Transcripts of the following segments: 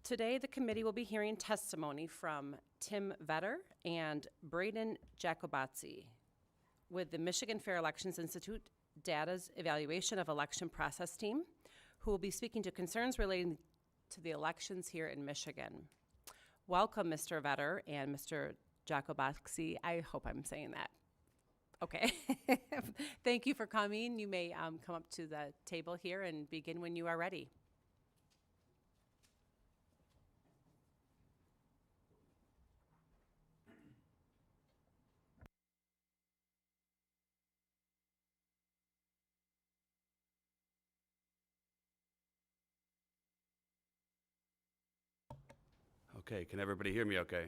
Today, the committee will be hearing testimony from Tim Vetter and Braden Giacobazzi with the Michigan Fair Elections Institute Data's Evaluation of Election Process Team, who will be speaking to concerns relating to the elections here in Michigan. Welcome, Mr. Vetter and Mr. Giacobazzi. I hope I'm saying that. Okay. Thank you for coming. You may come up to the table here and begin when you are ready. Okay, can everybody hear me okay?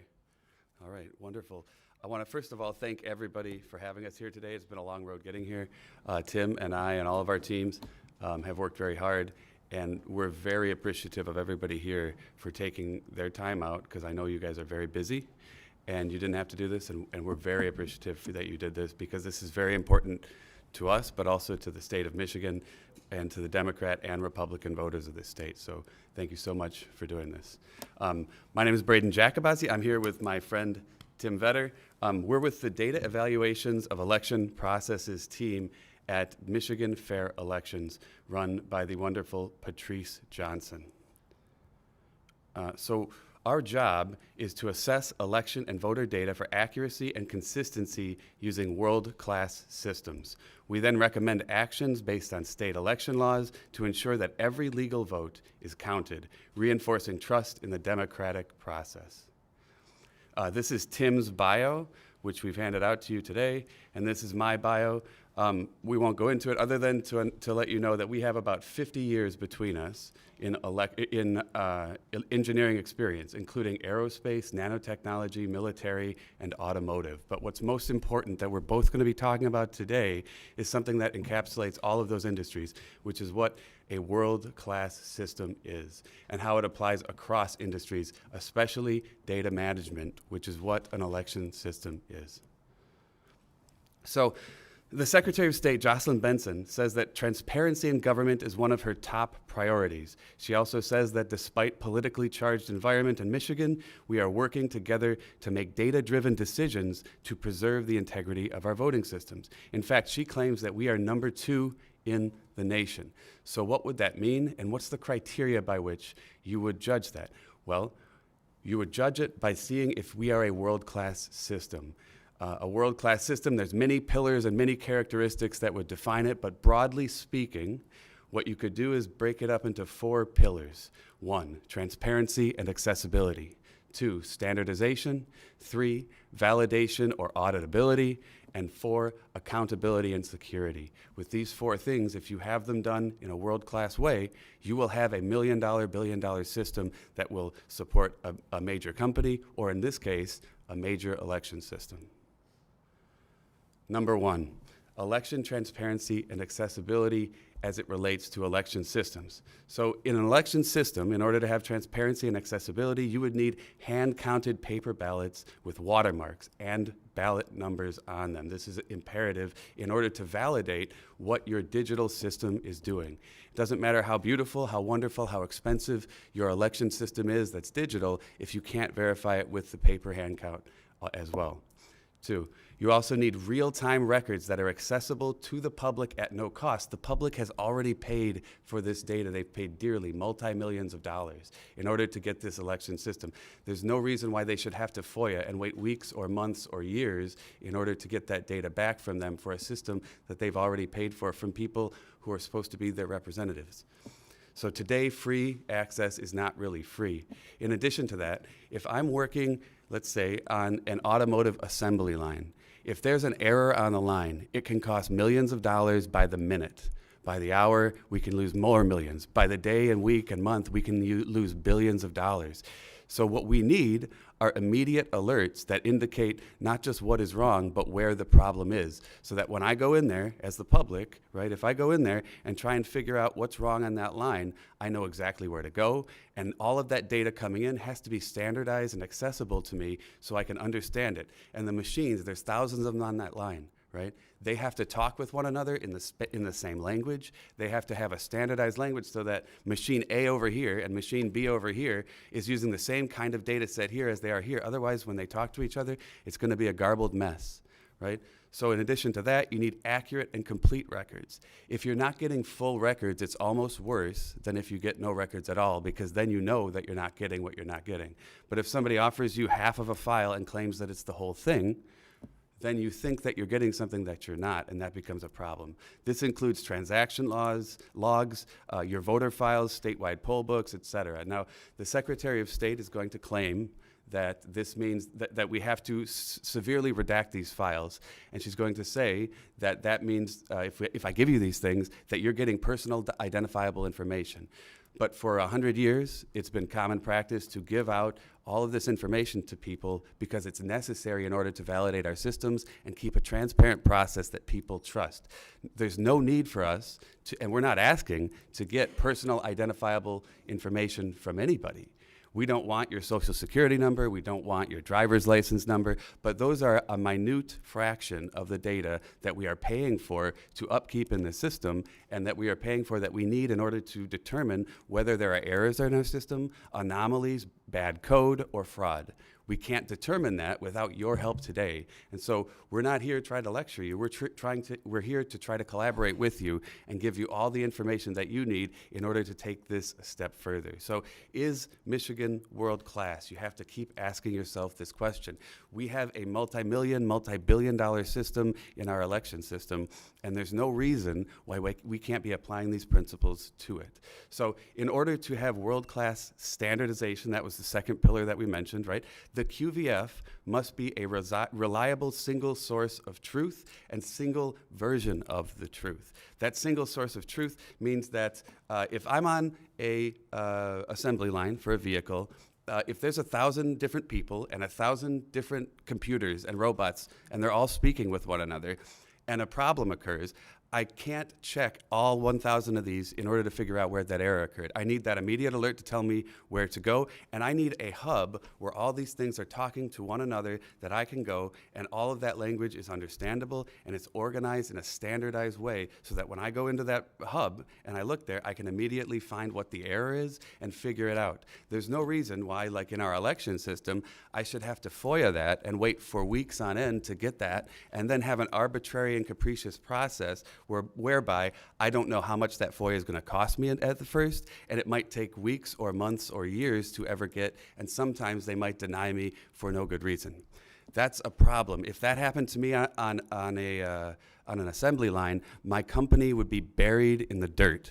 All right, wonderful. I want to first of all thank everybody for having us here today. It's been a long road getting here. Tim and I and all of our teams have worked very hard, and we're very appreciative of everybody here for taking their time out, because I know you guys are very busy and you didn't have to do this, and we're very appreciative that you did this, because this is very important to us, but also to the state of Michigan and to the Democrat and Republican voters of this state. So thank you so much for doing this. My name is Braden Giacobazzi. I'm here with my friend Tim Vetter. We're with the Data Evaluations of Election Processes team at Michigan Fair Elections, run by the wonderful Patrice Johnson. So our job is to assess election and voter data for accuracy and consistency using world-class systems. We then recommend actions based on state election laws to ensure that every legal vote is counted, reinforcing trust in the democratic process. This is Tim's bio, which we've handed out to you today, and this is my bio. We won't go into it other than to let you know that we have about 50 years between us in engineering experience, including aerospace, nanotechnology, military, and automotive. But what's most important that we're both going to be talking about today is something that encapsulates all of those industries, which is what a world-class system is and how it applies across industries, especially data management, which is what an election system is. So, the Secretary of State, Jocelyn Benson, says that transparency in government is one of her top priorities. She also says that despite politically charged environment in Michigan, we are working together to make data-driven decisions to preserve the integrity of our voting systems. In fact, she claims that we are number 2 in the nation. So what would that mean, and what's the criteria by which you would judge that? Well, you would judge it by seeing if we are a world-class system. A world-class system, there's many pillars and many characteristics that would define it, but broadly speaking, what you could do is break it up into 4 pillars. 1, transparency and accessibility. 2, standardization. 3, validation or auditability. And 4, accountability and security. With these 4 things, if you have them done in a world-class way, you will have $1 million, billion-dollar system that will support a major company, or in this case, a major election system. Number 1, election transparency and accessibility as it relates to election systems. So in an election system, in order to have transparency and accessibility, you would need hand-counted paper ballots with watermarks and ballot numbers on them. This is imperative in order to validate what your digital system is doing. It doesn't matter how beautiful, how wonderful, how expensive your election system is that's digital if you can't verify it with the paper hand count as well. 2, you also need real-time records that are accessible to the public at no cost. The public has already paid for this data. They've paid dearly, multi-millions of dollars, in order to get this election system. There's no reason why they should have to FOIA and wait weeks or months or years in order to get that data back from them for a system that they've already paid for from people who are supposed to be their representatives. So today, free access is not really free. In addition to that, if I'm working, let's say, on an automotive assembly line, if there's an error on the line, it can cost millions of dollars by the minute. By the hour, we can lose more millions. By the day and week and month, we can lose billions of dollars. So what we need are immediate alerts that indicate not just what is wrong, but where the problem is. So that when I go in there as the public, right, if I go in there and try and figure out what's wrong on that line, I know exactly where to go. And all of that data coming in has to be standardized and accessible to me so I can understand it. And the machines, there's thousands of them on that line, right? They have to talk with one another in the same language. They have to have a standardized language so that machine A over here and machine B over here is using the same kind of data set here as they are here. Otherwise, when they talk to each other, it's going to be a garbled mess, right? So in addition to that, you need accurate and complete records. If you're not getting full records, it's almost worse than if you get no records at all, because then you know that you're not getting what you're not getting. But if somebody offers you half of a file and claims that it's the whole thing, then you think that you're getting something that you're not, and that becomes a problem. This includes transaction logs, your voter files, statewide poll books, et cetera. Now, the Secretary of State is going to claim that this means that we have to severely redact these files. And she's going to say that that means, if I give you these things, that you're getting personal identifiable information. But for 100 years, it's been common practice to give out all of this information to people because it's necessary in order to validate our systems and keep a transparent process that people trust. There's no need for us to, and we're not asking, to get personal identifiable information from anybody. We don't want your social security number, we don't want your driver's license number, but those are a minute fraction of the data that we are paying for to upkeep in the system and that we are paying for that we need in order to determine whether there are errors in our system, anomalies, bad code, or fraud. We can't determine that without your help today. And so we're not here to try to lecture you. We're here to try to collaborate with you and give you all the information that you need in order to take this a step further. So is Michigan world class? You have to keep asking yourself this question. We have a multi-billion-dollar system in our election system, and there's no reason why we can't be applying these principles to it. So in order to have world-class standardization, that was the second pillar that we mentioned, right? The QVF must be a reliable single source of truth and single version of the truth. That single source of truth means that if I'm on a assembly line for a vehicle, if there's 1,000 different people and 1,000 different computers and robots, and they're all speaking with one another, and a problem occurs, I can't check all 1,000 of these in order to figure out where that error occurred. I need that immediate alert to tell me where to go, and I need a hub where all these things are talking to one another that I can go, and all of that language is understandable, and it's organized in a standardized way so that when I go into that hub and I look there, I can immediately find what the error is and figure it out. There's no reason why, like in our election system, I should have to FOIA that and wait for weeks on end to get that, and then have an arbitrary and capricious process whereby I don't know how much that FOIA is going to cost me at the first, and it might take weeks or months or years to ever get, and sometimes they might deny me for no good reason. That's a problem. If that happened to me on an assembly line, my company would be buried in the dirt.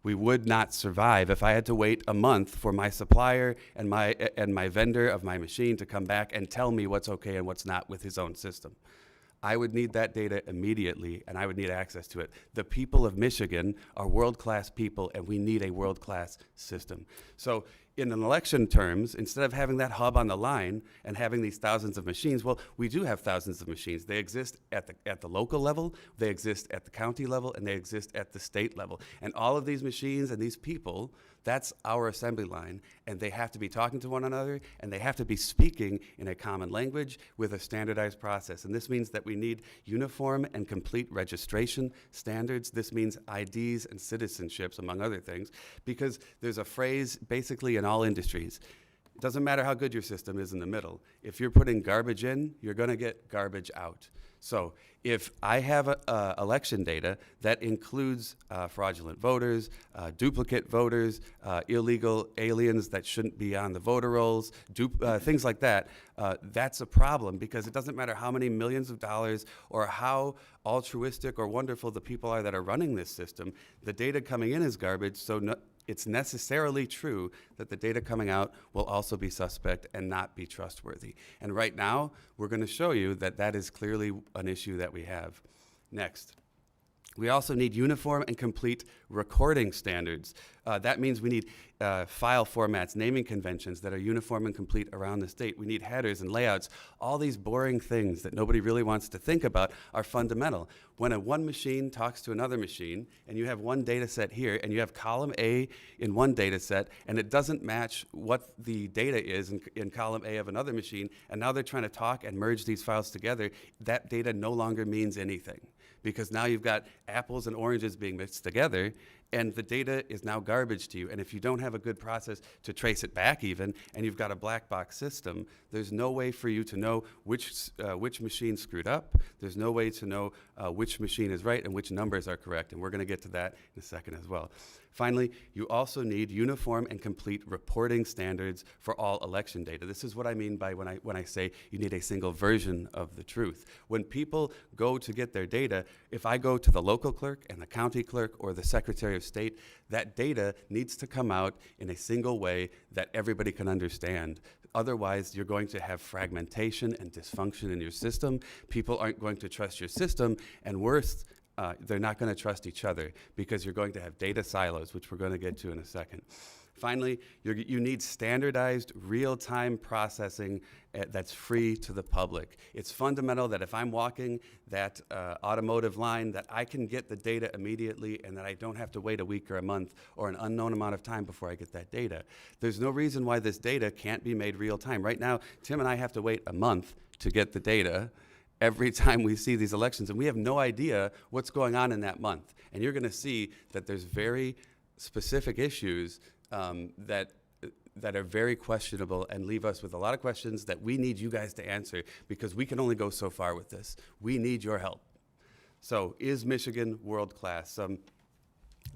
We would not survive if I had to wait a month for my supplier and my vendor of my machine to come back and tell me what's okay and what's not with his own system. I would need that data immediately, and I would need access to it. The people of Michigan are world-class people, and we need a world-class system. So in an election terms, instead of having that hub on the line and having these thousands of machines, well, we do have thousands of machines. They exist at the local level, they exist at the county level, and they exist at the state level. And all of these machines and these people, that's our assembly line, and they have to be talking to one another, and they have to be speaking in a common language with a standardized process. And this means that we need uniform and complete registration standards. This means IDs and citizenships, among other things, because there's a phrase basically in all industries. It doesn't matter how good your system is in the middle. If you're putting garbage in, you're going to get garbage out. So if I have election data that includes fraudulent voters, duplicate voters, illegal aliens that shouldn't be on the voter rolls, things like that, that's a problem, because it doesn't matter how many millions of dollars or how altruistic or wonderful the people are that are running this system, the data coming in is garbage, so it's necessarily true that the data coming out will also be suspect and not be trustworthy. And right now, we're going to show you that that is clearly an issue that we have. Next. We also need uniform and complete recording standards. That means we need file formats, naming conventions that are uniform and complete around the state. We need headers and layouts. All these boring things that nobody really wants to think about are fundamental. When one machine talks to another machine, and you have one data set here, and you have column A in one data set, and it doesn't match what the data is in column A of another machine, and now they're trying to talk and merge these files together, that data no longer means anything. Because now you've got apples and oranges being mixed together, and the data is now garbage to you. And if you don't have a good process to trace it back even, and you've got a black box system, there's no way for you to know which machine screwed up. There's no way to know which machine is right and which numbers are correct. And we're going to get to that in a second as well. Finally, you also need uniform and complete reporting standards for all election data. This is what I mean by when I say you need a single version of the truth. When people go to get their data, if I go to the local clerk and the county clerk or the Secretary of State, that data needs to come out in a single way that everybody can understand. Otherwise, you're going to have fragmentation and dysfunction in your system. People aren't going to trust your system, and worse, they're not going to trust each other because you're going to have data silos, which we're going to get to in a second. Finally, you need standardized real-time processing that's free to the public. It's fundamental that if I'm walking that automotive line, that I can get the data immediately and that I don't have to wait a week or a month or an unknown amount of time before I get that data. There's no reason why this data can't be made real-time. Right now, Tim and I have to wait a month to get the data every time we see these elections, and we have no idea what's going on in that month. And you're going to see that there's very specific issues that are very questionable and leave us with a lot of questions that we need you guys to answer because we can only go so far with this. We need your help. So, is Michigan world-class?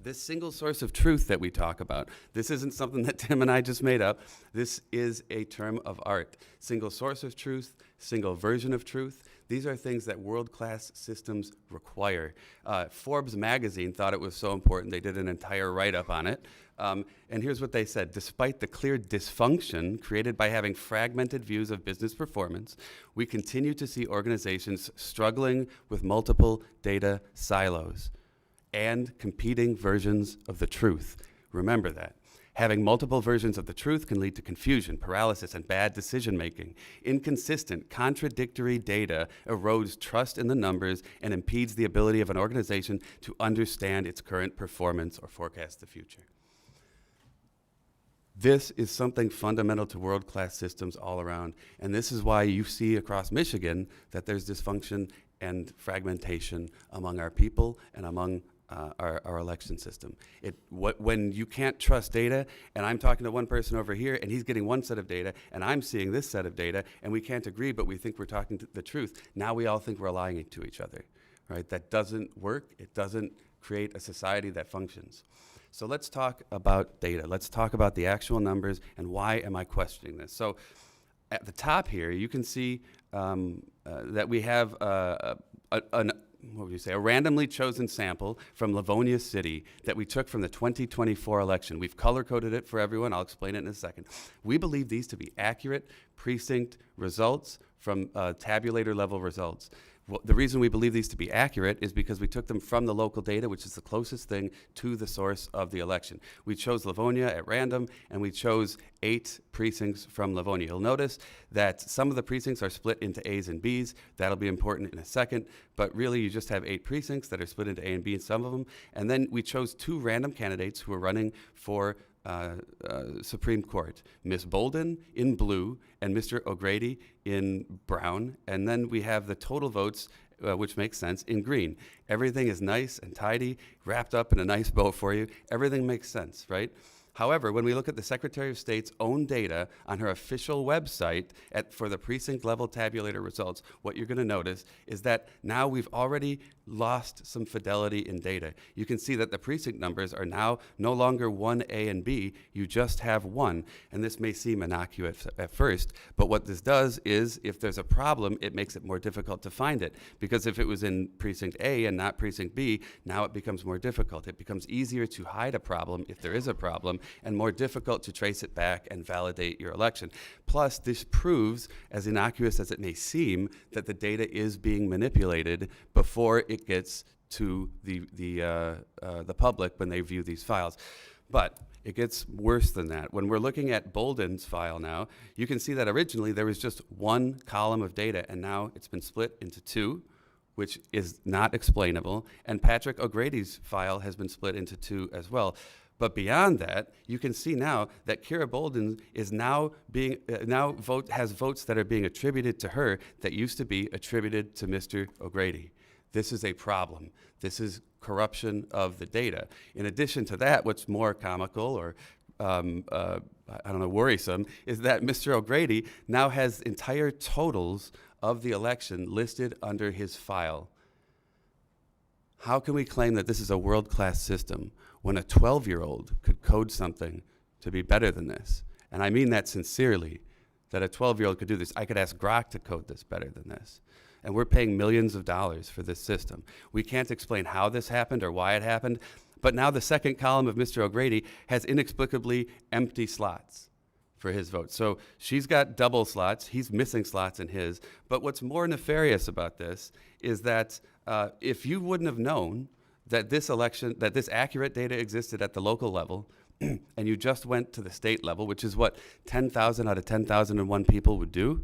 This single source of truth that we talk about, this isn't something that Tim and I just made up. This is a term of art. Single source of truth, single version of truth. These are things that world-class systems require. Forbes magazine thought it was so important, they did an entire write-up on it. And here's what they said. Despite the clear dysfunction created by having fragmented views of business performance, we continue to see organizations struggling with multiple data silos and competing versions of the truth. Remember that. Having multiple versions of the truth can lead to confusion, paralysis, and bad decision-making. Inconsistent, contradictory data erodes trust in the numbers and impedes the ability of an organization to understand its current performance or forecast the future. This is something fundamental to world-class systems all around, and this is why you see across Michigan that there's dysfunction and fragmentation among our people and among our election system. When you can't trust data, and I'm talking to one person over here, and he's getting one set of data, and I'm seeing this set of data, and we can't agree, but we think we're talking the truth. Now we all think we're lying to each other, right? That doesn't work. It doesn't create a society that functions. So let's talk about data. Let's talk about the actual numbers and why am I questioning this. So at the top here, you can see that we have a randomly chosen sample from Livonia City that we took from the 2024 election. We've color-coded it for everyone. I'll explain it in a second. We believe these to be accurate precinct results from tabulator-level results. Well, the reason we believe these to be accurate is because we took them from the local data, which is the closest thing to the source of the election. We chose Livonia at random, and we chose 8 precincts from Livonia. You'll notice that some of the precincts are split into A's and B's. That'll be important in a second, but really you just have 8 precincts that are split into A and B in some of them. And then we chose 2 random candidates who are running for Supreme Court, Miss Bolden in blue and Mr. O'Grady in brown, and then we have the total votes, which makes sense, in green. Everything is nice and tidy, wrapped up in a nice bow for you. Everything makes sense, right? However, when we look at the Secretary of State's own data on her official website for the precinct level tabulator results, what you're going to notice is that now we've already lost some fidelity in data. You can see that the precinct numbers are now no longer 1 A and B, you just have 1. And this may seem innocuous at first, but what this does is if there's a problem, it makes it more difficult to find it. Because if it was in precinct A and not precinct B, now it becomes more difficult. It becomes easier to hide a problem if there is a problem, and more difficult to trace it back and validate your election. Plus, this proves, as innocuous as it may seem, that the data is being manipulated before it gets to the public when they view these files. But it gets worse than that. When we're looking at Bolden's file now, you can see that originally there was just one column of data, and now it's been split into two, which is not explainable. And Patrick O'Grady's file has been split into two as well. But beyond that, you can see now that Kira Bolden is now being has votes that are being attributed to her that used to be attributed to Mr. O'Grady. This is a problem. This is corruption of the data. In addition to that, what's more comical or worrisome is that Mr. O'Grady now has entire totals of the election listed under his file. How can we claim that this is a world-class system when a 12-year-old could code something to be better than this? And I mean that sincerely, that a 12-year-old could do this. I could ask Grok to code this better than this. And we're paying millions of dollars for this system. We can't explain how this happened or why it happened, but now the second column of Mr. O'Grady has inexplicably empty slots for his vote. So she's got double slots, he's missing slots in his. But what's more nefarious about this is that if you wouldn't have known that this election, that this accurate data existed at the local level, and you just went to the state level, which is what 10,000 out of 10,001 people would do,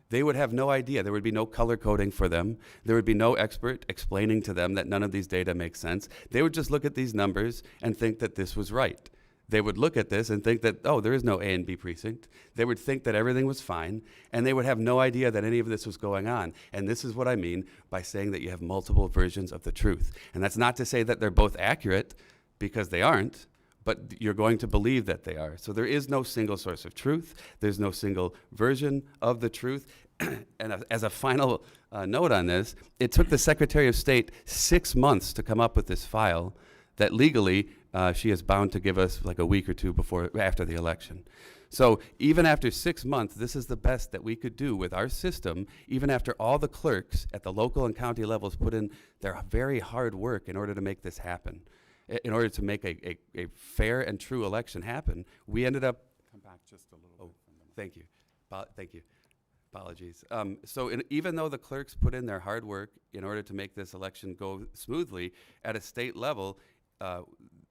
they would have no idea. There would be no color coding for them. There would be no expert explaining to them that none of these data make sense. They would just look at these numbers and think that this was right. They would look at this and think that, oh, there is no A and B precinct. They would think that everything was fine, and they would have no idea that any of this was going on. And this is what I mean by saying that you have multiple versions of the truth. And that's not to say that they're both accurate, because they aren't, but you're going to believe that they are. So there is no single source of truth. There's no single version of the truth. And as a final note on this, it took the Secretary of State 6 months to come up with this file that legally she is bound to give us like a week or two after the election. So even after 6 months, this is the best that we could do with our system, even after all the clerks at the local and county levels put in their very hard work in order to make this happen. In order to make a fair and true election happen, we ended up. Come back just a little bit. Thank you. Thank you. Apologies. Even though the clerks put in their hard work in order to make this election go smoothly, at a state level,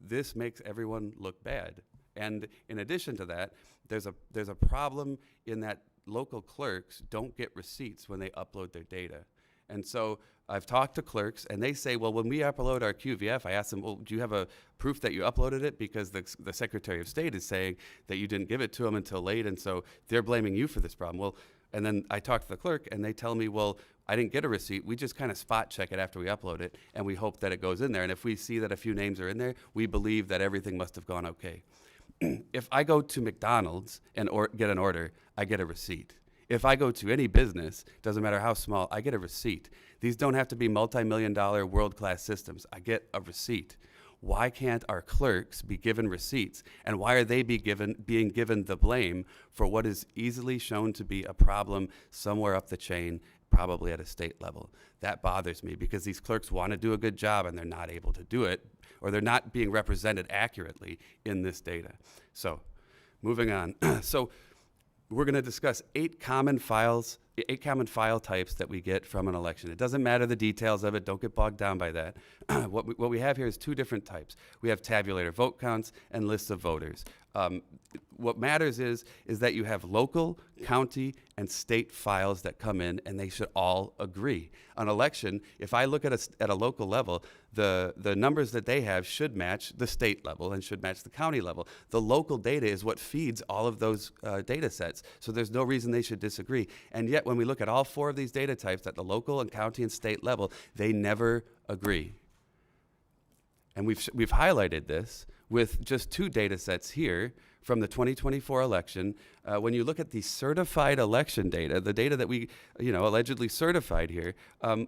this makes everyone look bad. And in addition to that, there's a problem in that local clerks don't get receipts when they upload their data. And so I've talked to clerks, and they say, well, when we upload our QVF, I ask them, well, do you have a proof that you uploaded it? Because the Secretary of State is saying that you didn't give it to them until late, and so they're blaming you for this problem. Well, and then I talk to the clerk, and they tell me, well, I didn't get a receipt. We just kind of spot check it after we upload it, and we hope that it goes in there. And if we see that a few names are in there, we believe that everything must have gone okay. If I go to McDonald's and get an order, I get a receipt. If I go to any business, doesn't matter how small, I get a receipt. These don't have to be multi-million-dollar world-class systems. I get a receipt. Why can't our clerks be given receipts? And why are they being given the blame for what is easily shown to be a problem somewhere up the chain, probably at a state level? That bothers me, because these clerks want to do a good job and they're not able to do it, or they're not being represented accurately in this data. So, moving on. So, we're going to discuss 8 common file types that we get from an election. It doesn't matter the details of it. Don't get bogged down by that. What we have here is 2 different types. We have tabulator vote counts and lists of voters. What matters is that you have local, county, and state files that come in, and they should all agree. An election, if I look at a local level, the numbers that they have should match the state level and should match the county level. The local data is what feeds all of those data sets, so there's no reason they should disagree. And yet, when we look at all 4 of these data types at the local and county and state level, they never agree. And we've highlighted this with just 2 data sets here from the 2024 election. When you look at the certified election data, the data that we allegedly certified here,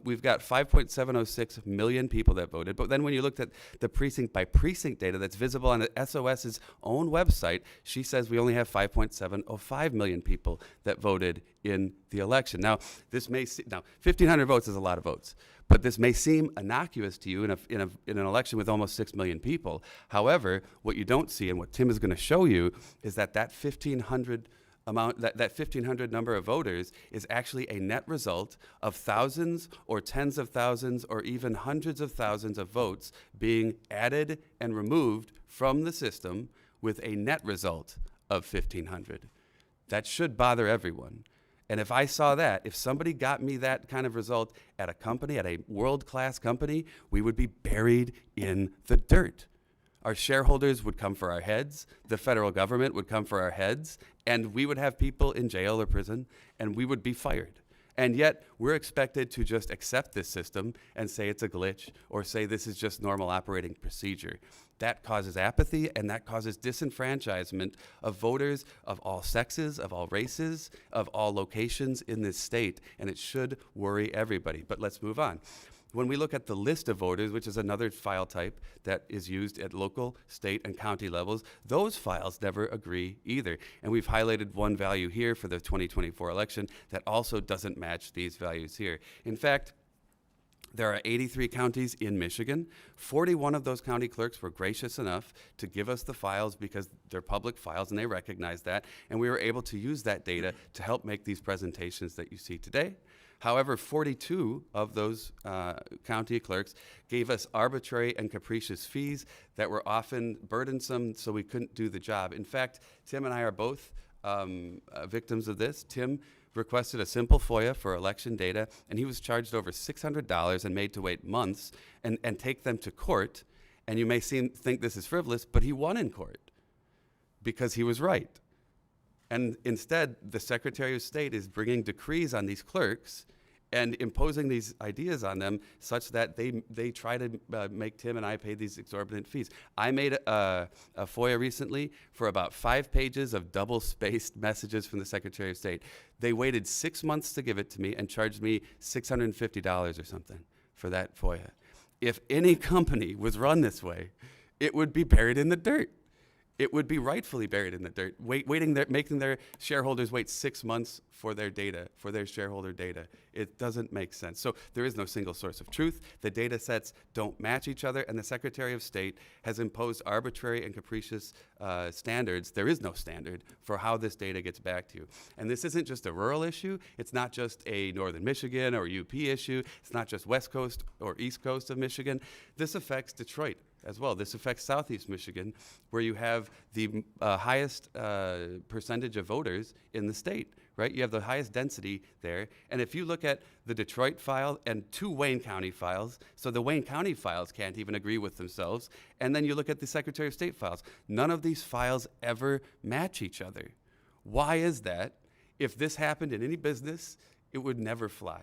we've got 5.706 million people that voted. But then when you looked at the precinct by precinct data that's visible on the SOS's own website, she says we only have 5.705 million people that voted in the election. Now, 1,500 votes is a lot of votes. But this may seem innocuous to you in an election with almost 6 million people. However, what you don't see, and what Tim is going to show you, is that 1,500 amount, that 1,500 number of voters is actually a net result of thousands or tens of thousands or even hundreds of thousands of votes being added and removed from the system with a net result of 1,500. That should bother everyone. And if I saw that, if somebody got me that kind of result at a company, at a world-class company, we would be buried in the dirt. Our shareholders would come for our heads, the federal government would come for our heads, and we would have people in jail or prison, and we would be fired. And yet, we're expected to just accept this system and say it's a glitch or say this is just normal operating procedure. That causes apathy, and that causes disenfranchisement of voters of all sexes, of all races, of all locations in this state, and it should worry everybody. But let's move on. When we look at the list of voters, which is another file type that is used at local, state, and county levels, those files never agree either. And we've highlighted one value here for the 2024 election that also doesn't match these values here. In fact, there are 83 counties in Michigan. 41 of those county clerks were gracious enough to give us the files because they're public files and they recognize that. And we were able to use that data to help make these presentations that you see today. However, 42 of those county clerks gave us arbitrary and capricious fees that were often burdensome, so we couldn't do the job. In fact, Tim and I are both victims of this. Tim requested a simple FOIA for election data, and he was charged over $600 and made to wait months and take them to court. And you may think this is frivolous, but he won in court because he was right. And instead, the Secretary of State is bringing decrees on these clerks and imposing these ideas on them such that they try to make Tim and I pay these exorbitant fees. I made a FOIA recently for about 5 pages of double-spaced messages from the Secretary of State. They waited 6 months to give it to me and charged me $650 or something for that FOIA. If any company was run this way, it would be buried in the dirt. It would be rightfully buried in the dirt, making their shareholders wait 6 months for their data, for their shareholder data. It doesn't make sense. So there is no single source of truth. The data sets don't match each other, and the Secretary of State has imposed arbitrary and capricious standards. There is no standard for how this data gets back to you. And this isn't just a rural issue. It's not just a Northern Michigan or UP issue. It's not just West Coast or East Coast of Michigan. This affects Detroit as well. This affects Southeast Michigan, where you have the highest percentage of voters in the state, right? You have the highest density there. And if you look at the Detroit file and 2 Wayne County files, so the Wayne County files can't even agree with themselves, and then you look at the Secretary of State files, none of these files ever match each other. Why is that? If this happened in any business, it would never fly.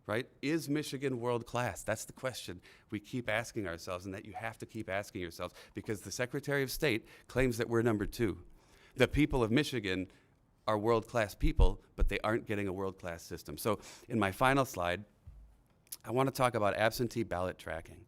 Right? Is Michigan world class? That's the question we keep asking ourselves, and that you have to keep asking yourselves, because the Secretary of State claims that we're number 2. The people of Michigan are world class people, but they aren't getting a world class system. So in my final slide, I want to talk about absentee ballot tracking.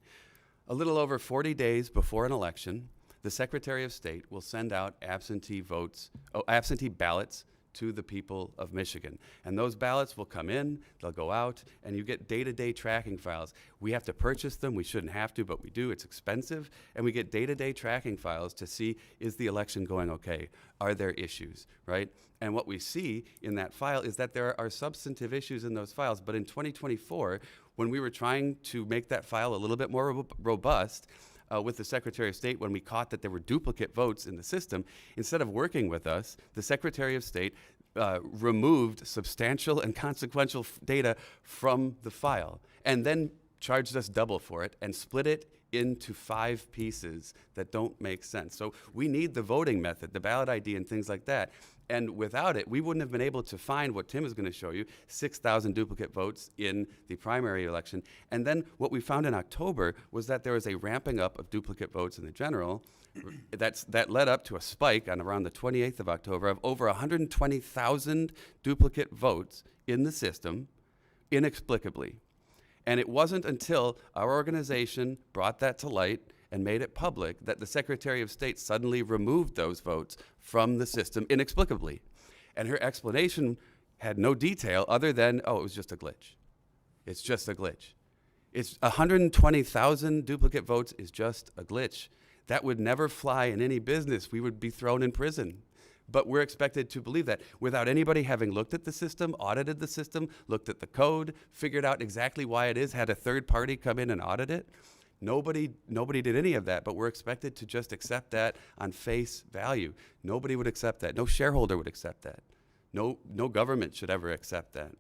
A little over 40 days before an election, the Secretary of State will send out absentee ballots to the people of Michigan. And those ballots will come in, they'll go out, and you get day-to-day tracking files. We have to purchase them. We shouldn't have to, but we do. It's expensive. And we get day-to-day tracking files to see, is the election going okay? Are there issues, right? And what we see in that file is that there are substantive issues in those files. But in 2024, when we were trying to make that file a little bit more robust, with the Secretary of State, when we caught that there were duplicate votes in the system, instead of working with us, the Secretary of State removed substantial and consequential data from the file and then charged us double for it and split it into 5 pieces that don't make sense. So we need the voting method, the ballot ID and things like that. And without it, we wouldn't have been able to find what Tim is going to show you, 6,000 duplicate votes in the primary election. And then what we found in October was that there was a ramping up of duplicate votes in the general. That led up to a spike on around the 28th of October of over 120,000 duplicate votes in the system, inexplicably. And it wasn't until our organization brought that to light and made it public that the Secretary of State suddenly removed those votes from the system inexplicably. And her explanation had no detail other than, oh, it was just a glitch. It's just a glitch. It's 120,000 duplicate votes is just a glitch. That would never fly in any business. We would be thrown in prison. But we're expected to believe that without anybody having looked at the system, audited the system, looked at the code, figured out exactly why it is, had a third party come in and audit it. Nobody did any of that, but we're expected to just accept that on face value. Nobody would accept that. No shareholder would accept that. No government should ever accept that.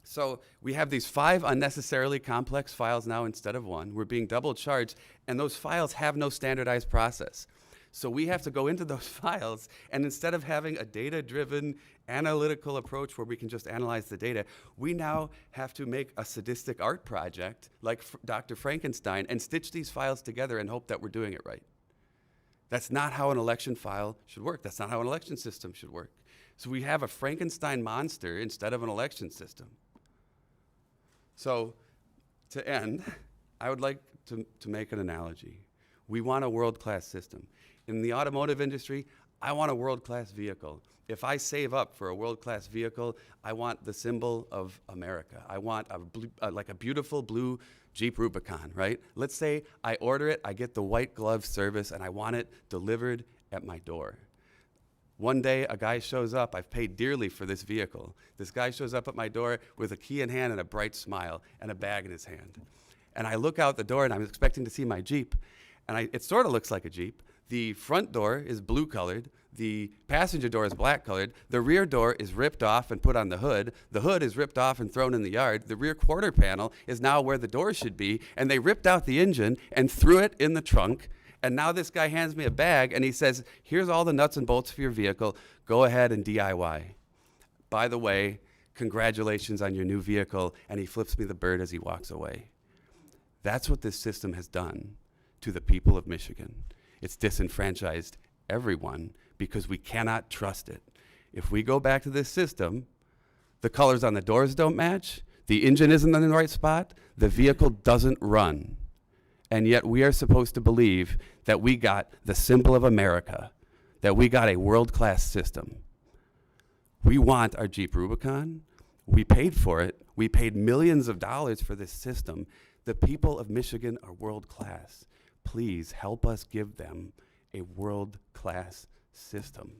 So we have these 5 unnecessarily complex files now instead of 1. We're being double charged, and those files have no standardized process. So we have to go into those files, and instead of having a data-driven analytical approach where we can just analyze the data, we now have to make a sadistic art project like Dr. Frankenstein and stitch these files together and hope that we're doing it right. That's not how an election file should work. That's not how an election system should work. So we have a Frankenstein monster instead of an election system. So to end, I would like to make an analogy. We want a world-class system. In the automotive industry, I want a world-class vehicle. If I save up for a world-class vehicle, I want the symbol of America. I want like a beautiful blue Jeep Rubicon, right? Let's say I order it, I get the white glove service, and I want it delivered at my door. One day, a guy shows up. I've paid dearly for this vehicle. This guy shows up at my door with a key in hand and a bright smile and a bag in his hand. And I look out the door, and I'm expecting to see my Jeep. And it sort of looks like a Jeep. The front door is blue-colored. The passenger door is black-colored. The rear door is ripped off and put on the hood. The hood is ripped off and thrown in the yard. The rear quarter panel is now where the door should be. And they ripped out the engine and threw it in the trunk. And now this guy hands me a bag, and he says, here's all the nuts and bolts for your vehicle. Go ahead and DIY. By the way, congratulations on your new vehicle. And he flips me the bird as he walks away. That's what this system has done to the people of Michigan. It's disenfranchised everyone because we cannot trust it. If we go back to this system, the colors on the doors don't match, the engine isn't in the right spot, the vehicle doesn't run. And yet we are supposed to believe that we got the symbol of America, that we got a world-class system. We want our Jeep Rubicon. We paid for it. We paid millions of dollars for this system. The people of Michigan are world-class. Please help us give them a world-class system.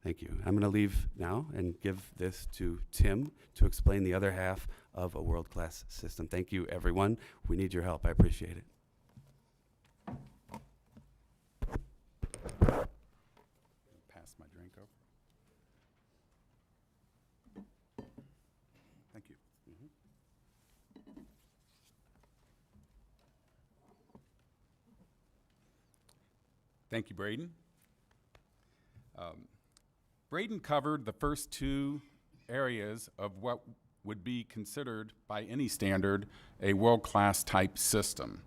Thank you. I'm going to leave now and give this to Tim to explain the other half of a world-class system. Thank you, everyone. We need your help. I appreciate it. Pass my drink over. Thank you. Thank you, Braden. Braden covered the first 2 areas of what would be considered by any standard a world-class type system.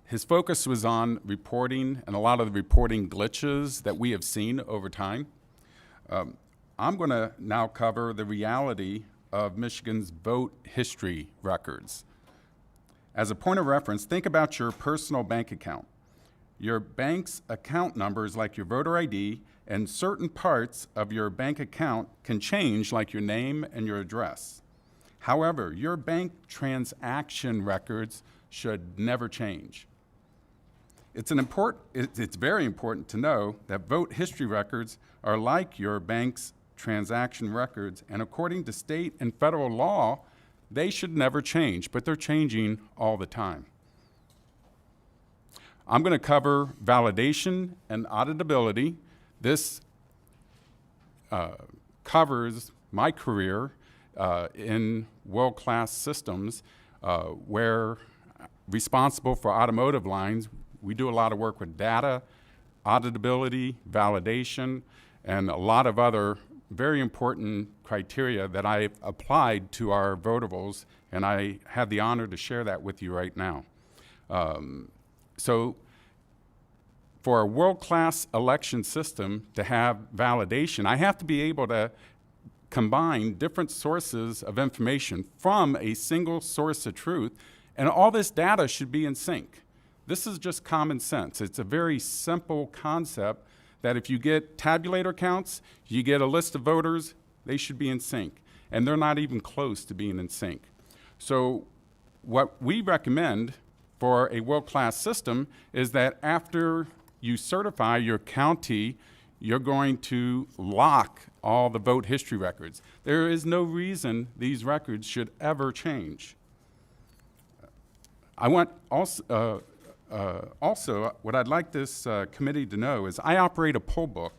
His focus was on reporting and a lot of the reporting glitches that we have seen over time. I'm going to now cover the reality of Michigan's vote history records. As a point of reference, think about your personal bank account. Your bank's account numbers, like your voter ID, and certain parts of your bank account can change, like your name and your address. However, your bank transaction records should never change. It's very important to know that vote history records are like your bank's transaction records, and according to state and federal law, they should never change, but they're changing all the time. I'm going to cover validation and auditability. This covers my career in world-class systems where responsible for automotive lines. We do a lot of work with data, auditability, validation, and a lot of other very important criteria that I've applied to our votables, and I have the honor to share that with you right now. So for a world-class election system to have validation, I have to be able to combine different sources of information from a single source of truth, and all this data should be in sync. This is just common sense. It's a very simple concept that if you get tabulator counts, you get a list of voters, they should be in sync. And they're not even close to being in sync. So what we recommend for a world-class system is that after you certify your county, you're going to lock all the vote history records. There is no reason these records should ever change. I want also, what I'd like this committee to know is I operate a poll book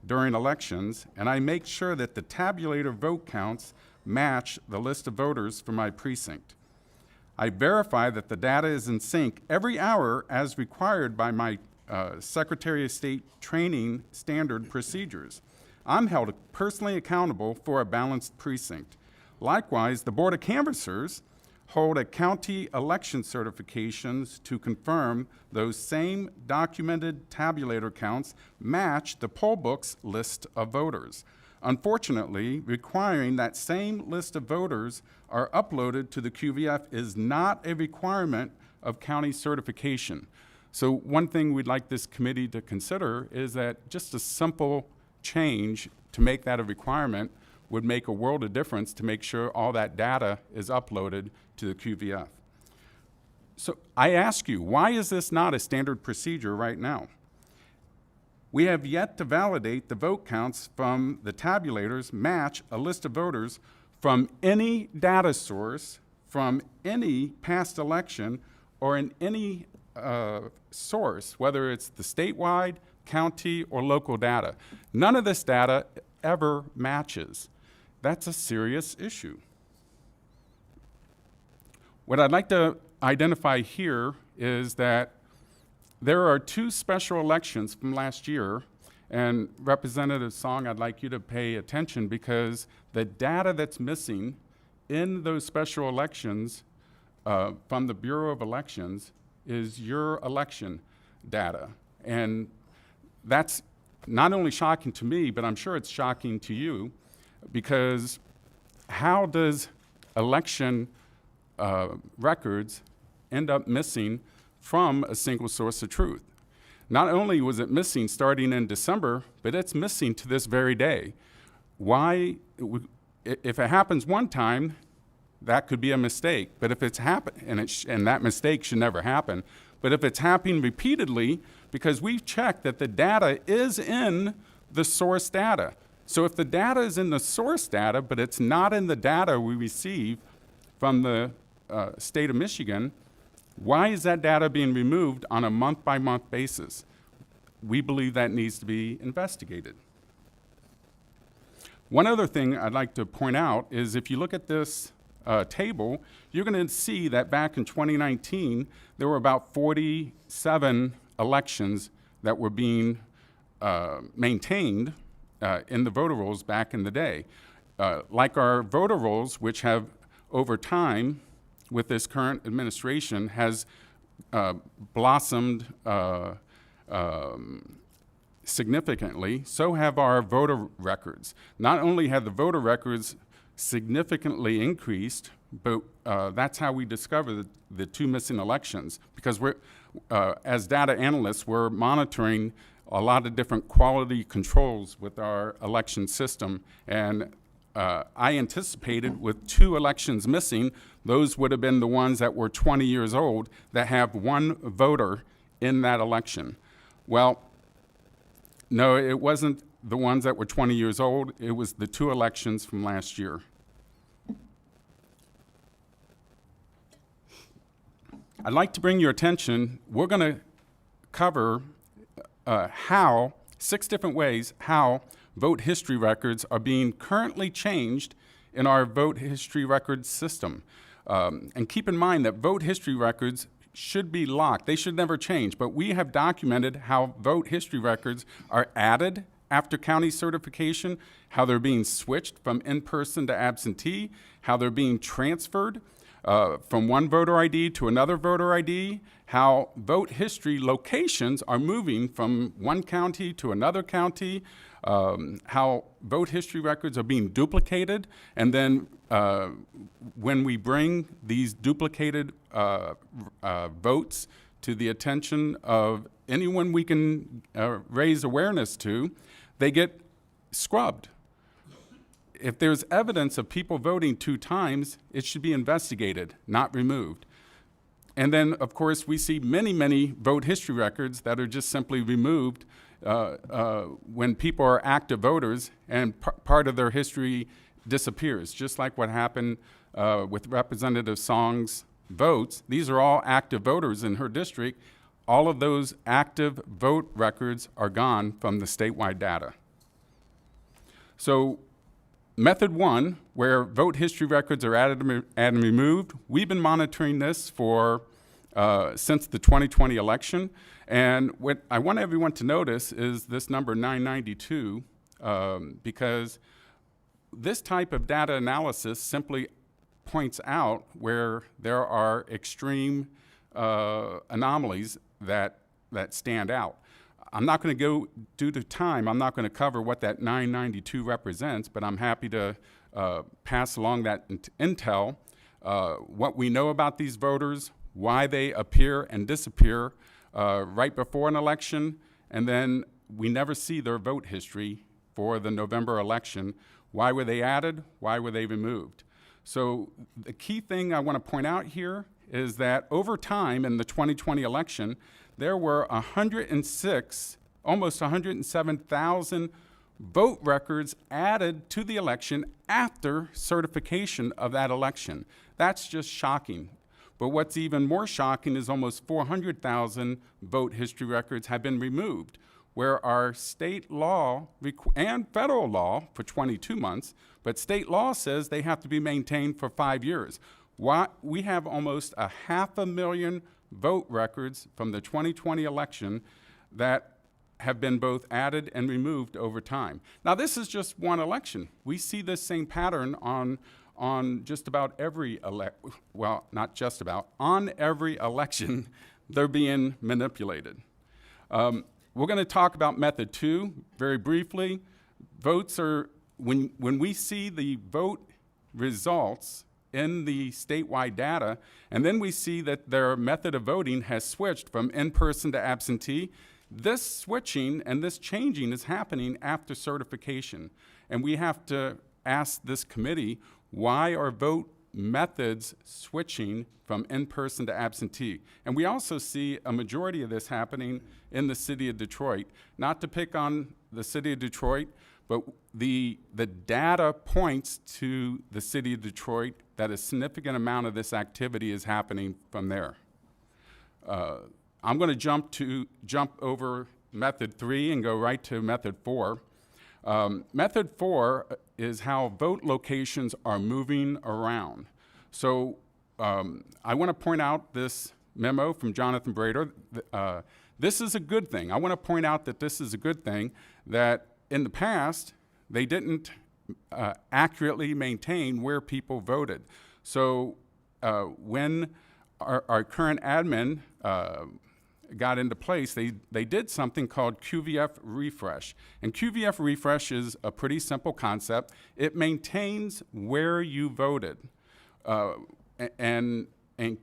during elections, and I make sure that the tabulator vote counts match the list of voters for my precinct. I verify that the data is in sync every hour as required by my Secretary of State training standard procedures. I'm held personally accountable for a balanced precinct. Likewise, the Board of Canvassers hold a county election certifications to confirm those same documented tabulator counts match the poll book's list of voters. Unfortunately, requiring that same list of voters are uploaded to the QVF is not a requirement of county certification. So one thing we'd like this committee to consider is that just a simple change to make that a requirement would make a world of difference to make sure all that data is uploaded to the QVF. So I ask you, why is this not a standard procedure right now? We have yet to validate the vote counts from the tabulators match a list of voters from any data source, from any past election, or in any source, whether it's the statewide, county, or local data. None of this data ever matches. That's a serious issue. What I'd like to identify here is that there are two special elections from last year, and Representative Song, I'd like you to pay attention because the data that's missing in those special elections from the Bureau of Elections is your election data. And that's not only shocking to me, but I'm sure it's shocking to you, because how does election records end up missing from a single source of truth? Not only was it missing starting in December, but it's missing to this very day. Why? If it happens one time, that could be a mistake. But if it's happened, and that mistake should never happen, but if it's happening repeatedly, because we've checked that the data is in the source data. So if the data is in the source data, but it's not in the data we receive from the state of Michigan, why is that data being removed on a month-by-month basis? We believe that needs to be investigated. One other thing I'd like to point out is if you look at this table, you're going to see that back in 2019, there were about 47 elections that were being maintained in the voter rolls back in the day. Like our voter rolls, which have over time with this current administration has blossomed significantly, so have our voter records. Not only have the voter records significantly increased, but that's how we discover the two missing elections, because we're, as data analysts, we're monitoring a lot of different quality controls with our election system, and I anticipated with two elections missing, those would have been the ones that were 20 years old that have one voter in that election. Well, no, it wasn't the ones that were 20 years old. It was the two elections from last year. I'd like to bring your attention, we're going to cover how, 6 different ways, how vote history records are being currently changed in our vote history record system. And keep in mind that vote history records should be locked. They should never change, but we have documented how vote history records are added after county certification, how they're being switched from in-person to absentee, how they're being transferred from one voter ID to another voter ID, how vote history locations are moving from one county to another county, how vote history records are being duplicated, and then when we bring these duplicated votes to the attention of anyone we can raise awareness to, they get scrubbed. If there's evidence of people voting 2 times, it should be investigated, not removed. And then, of course, we see many, many vote history records that are just simply removed when people are active voters and part of their history disappears, just like what happened with Representative Song's votes. These are all active voters in her district. All of those active vote records are gone from the statewide data. So method one, where vote history records are added and removed, we've been monitoring this for since the 2020 election. And what I want everyone to notice is this number 992, because this type of data analysis simply points out where there are extreme anomalies that stand out. I'm not going to go, due to time, I'm not going to cover what that 992 represents, but I'm happy to pass along that intel, what we know about these voters, why they appear and disappear right before an election, and then we never see their vote history for the November election. Why were they added? Why were they removed? So the key thing I want to point out here is that over time in the 2020 election, there were 106, almost 107,000 vote records added to the election after certification of that election. That's just shocking. But what's even more shocking is almost 400,000 vote history records have been removed, where our state law and federal law for 22 months, but state law says they have to be maintained for 5 years. We have almost 500,000 vote records from the 2020 election that have been both added and removed over time. Now, this is just one election. We see this same pattern on just about every well, not just about, on every election, they're being manipulated. We're going to talk about method two very briefly. Votes are, when we see the vote results in the statewide data, and then we see that their method of voting has switched from in-person to absentee, this switching and this changing is happening after certification. And we have to ask this committee, why are vote methods switching from in-person to absentee? And we also see a majority of this happening in the city of Detroit. Not to pick on the city of Detroit, but the data points to the city of Detroit that a significant amount of this activity is happening from there. I'm going to jump over method three and go right to method four. Method four is how vote locations are moving around. So I want to point out this memo from Jonathan Braden. This is a good thing. I want to point out that this is a good thing, that in the past, they didn't accurately maintain where people voted. So when our current admin got into place, they did something called QVF refresh. And QVF refresh is a pretty simple concept. It maintains where you voted and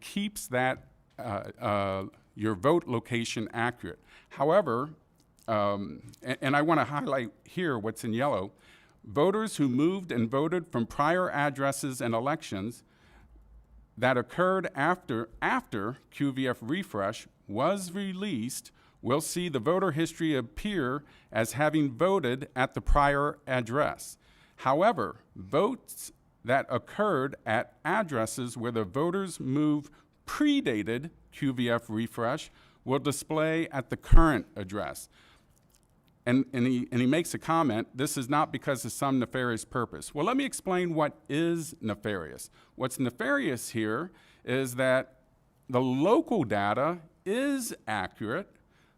keeps that your vote location accurate. However, and I want to highlight here what's in yellow, voters who moved and voted from prior addresses and elections that occurred after QVF refresh was released will see the voter history appear as having voted at the prior address. However, votes that occurred at addresses where the voters move predated QVF refresh will display at the current address. And he makes a comment, this is not because of some nefarious purpose. Well, let me explain what is nefarious. What's nefarious here is that the local data is accurate.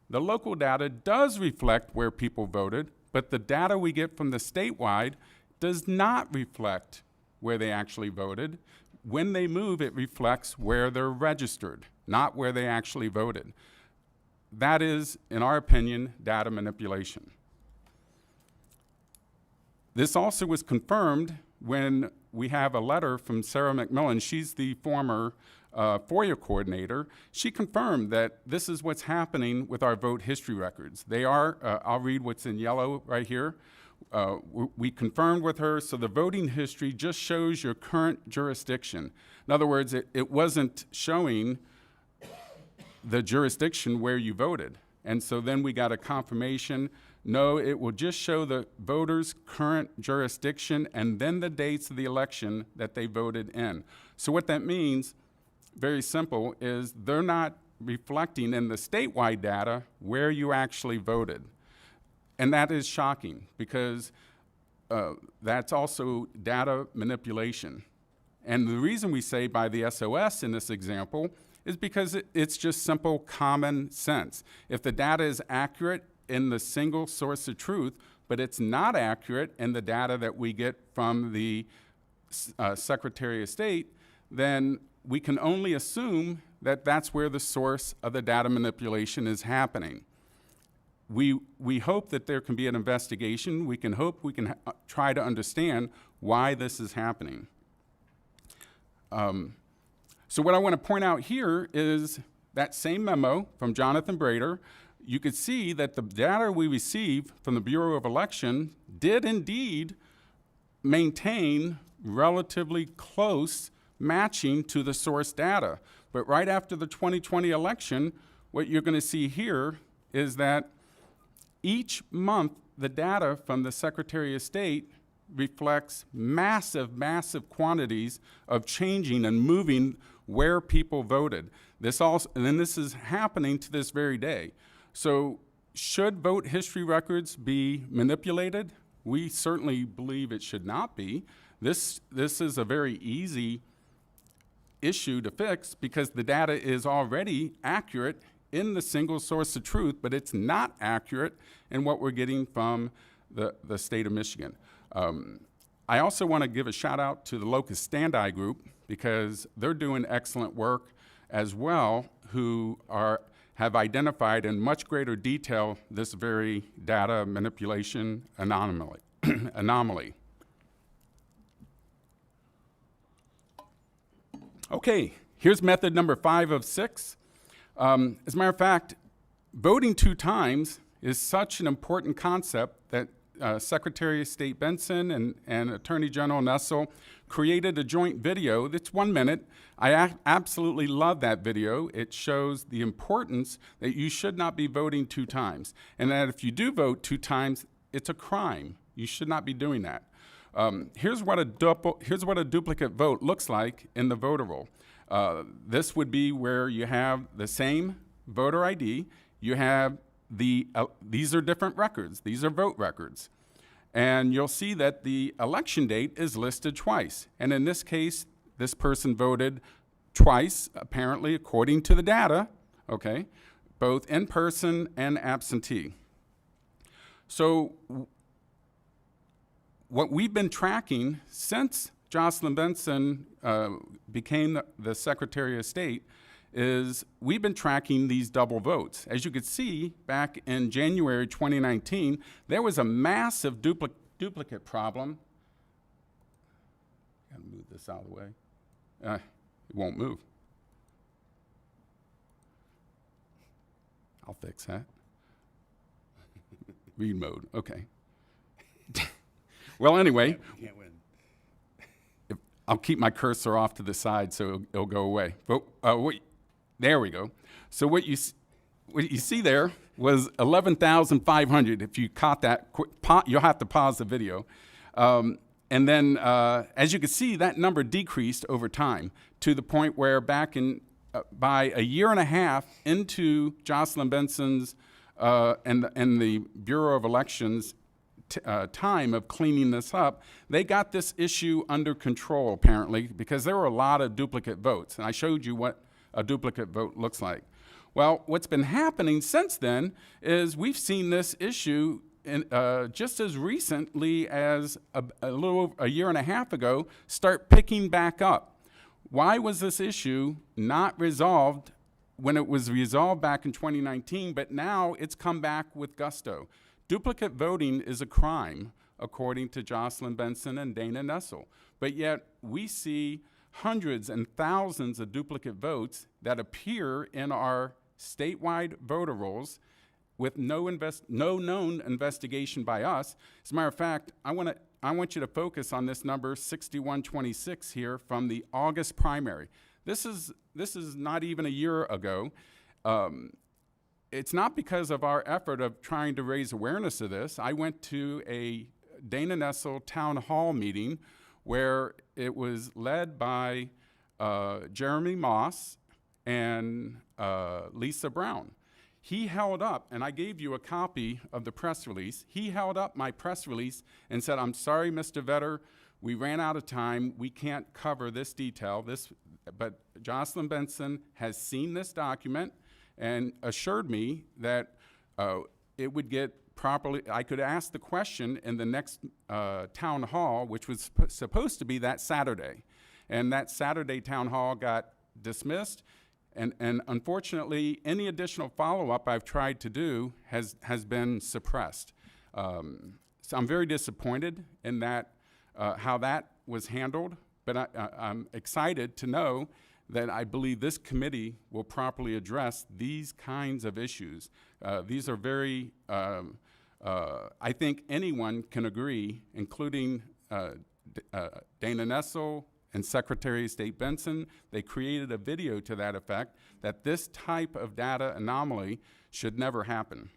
The local data does reflect where people voted, but the data we get from the statewide does not reflect where they actually voted. When they move, it reflects where they're registered, not where they actually voted. That is, in our opinion, data manipulation. This also was confirmed when we have a letter from Sarah McMillan. She's the former FOIA coordinator. She confirmed that this is what's happening with our vote history records. They are, I'll read what's in yellow right here. We confirmed with her, so the voting history just shows your current jurisdiction. In other words, it wasn't showing the jurisdiction where you voted. And so then we got a confirmation, no, it will just show the voters' current jurisdiction and then the dates of the election that they voted in. So what that means, very simple, is they're not reflecting in the statewide data where you actually voted. And that is shocking because that's also data manipulation. And the reason we say by the SOS in this example is because it's just simple common sense. If the data is accurate in the single source of truth, but it's not accurate in the data that we get from the Secretary of State, then we can only assume that that's where the source of the data manipulation is happening. We hope that there can be an investigation. We can hope we can try to understand why this is happening. So what I want to point out here is that same memo from Jonathan Braden. You could see that the data we received from the Bureau of Election did indeed maintain relatively close matching to the source data. But right after the 2020 election, what you're going to see here is that each month the data from the Secretary of State reflects massive, massive quantities of changing and moving where people voted. And then this is happening to this very day. So should vote history records be manipulated? We certainly believe it should not be. This is a very easy issue to fix because the data is already accurate in the single source of truth, but it's not accurate in what we're getting from the state of Michigan. I also want to give a shout out to the Locust Standi group because they're doing excellent work as well, who have identified in much greater detail this very data manipulation anomaly. Okay, here's method number 5 of 6. As a matter of fact, voting 2 times is such an important concept that Secretary of State Benson and Attorney General Nessel created a joint video that's 1 minute. I absolutely love that video. It shows the importance that you should not be voting 2 times, and that if you do vote 2 times, it's a crime. You should not be doing that. Here's what a duplicate vote looks like in the voter roll. This would be where you have the same voter ID. You have these are different records. These are vote records. And you'll see that the election date is listed twice. And in this case, this person voted twice, apparently, according to the data, okay, both in person and absentee. So what we've been tracking since Jocelyn Benson became the Secretary of State is we've been tracking these double votes. As you could see, back in January 2019, there was a massive duplicate problem. Gotta move this out of the way. It won't move. I'll fix that. Read mode, okay. Well, anyway, You can't win. I'll keep my cursor off to the side so it'll go away. But there we go. So what you see there was 11,500. If you caught that, you'll have to pause the video. And then, as you can see, that number decreased over time to the point where back in by a year and a half into Jocelyn Benson's and the Bureau of Elections time of cleaning this up, they got this issue under control, apparently, because there were a lot of duplicate votes. And I showed you what a duplicate vote looks like. Well, what's been happening since then is we've seen this issue just as recently as a little over a year and a half ago start picking back up. Why was this issue not resolved when it was resolved back in 2019, but now it's come back with gusto? Duplicate voting is a crime, according to Jocelyn Benson and Dana Nessel. But yet we see hundreds and thousands of duplicate votes that appear in our statewide voter rolls with no known investigation by us. As a matter of fact, I want you to focus on this number 6126 here from the August primary. This is not even a year ago. It's not because of our effort of trying to raise awareness of this. I went to a Dana Nessel town hall meeting where it was led by Jeremy Moss and Lisa Brown. He held up, and I gave you a copy of the press release. He held up my press release and said, "I'm sorry, Mr. Vetter, we ran out of time. We can't cover this detail. But Jocelyn Benson has seen this document and assured me that it would get properly, I could ask the question in the next town hall, which was supposed to be that Saturday. And that Saturday town hall got dismissed. And unfortunately, any additional follow-up I've tried to do has been suppressed. So I'm very disappointed in that, how that was handled, but I'm excited to know that I believe this committee will properly address these kinds of issues. These are very, I think anyone can agree, including Dana Nessel and Secretary of State Benson. They created a video to that effect, that this type of data anomaly should never happen.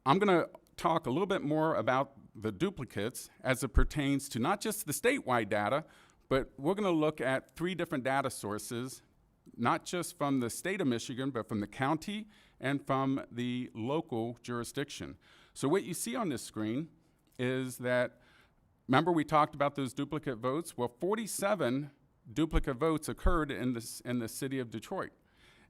I'm going to talk a little bit more about the duplicates as it pertains to not just the statewide data, but we're going to look at 3 different data sources, not just from the state of Michigan, but from the county and from the local jurisdiction. So what you see on this screen is that, remember we talked about those duplicate votes? Well, 47 duplicate votes occurred in the city of Detroit.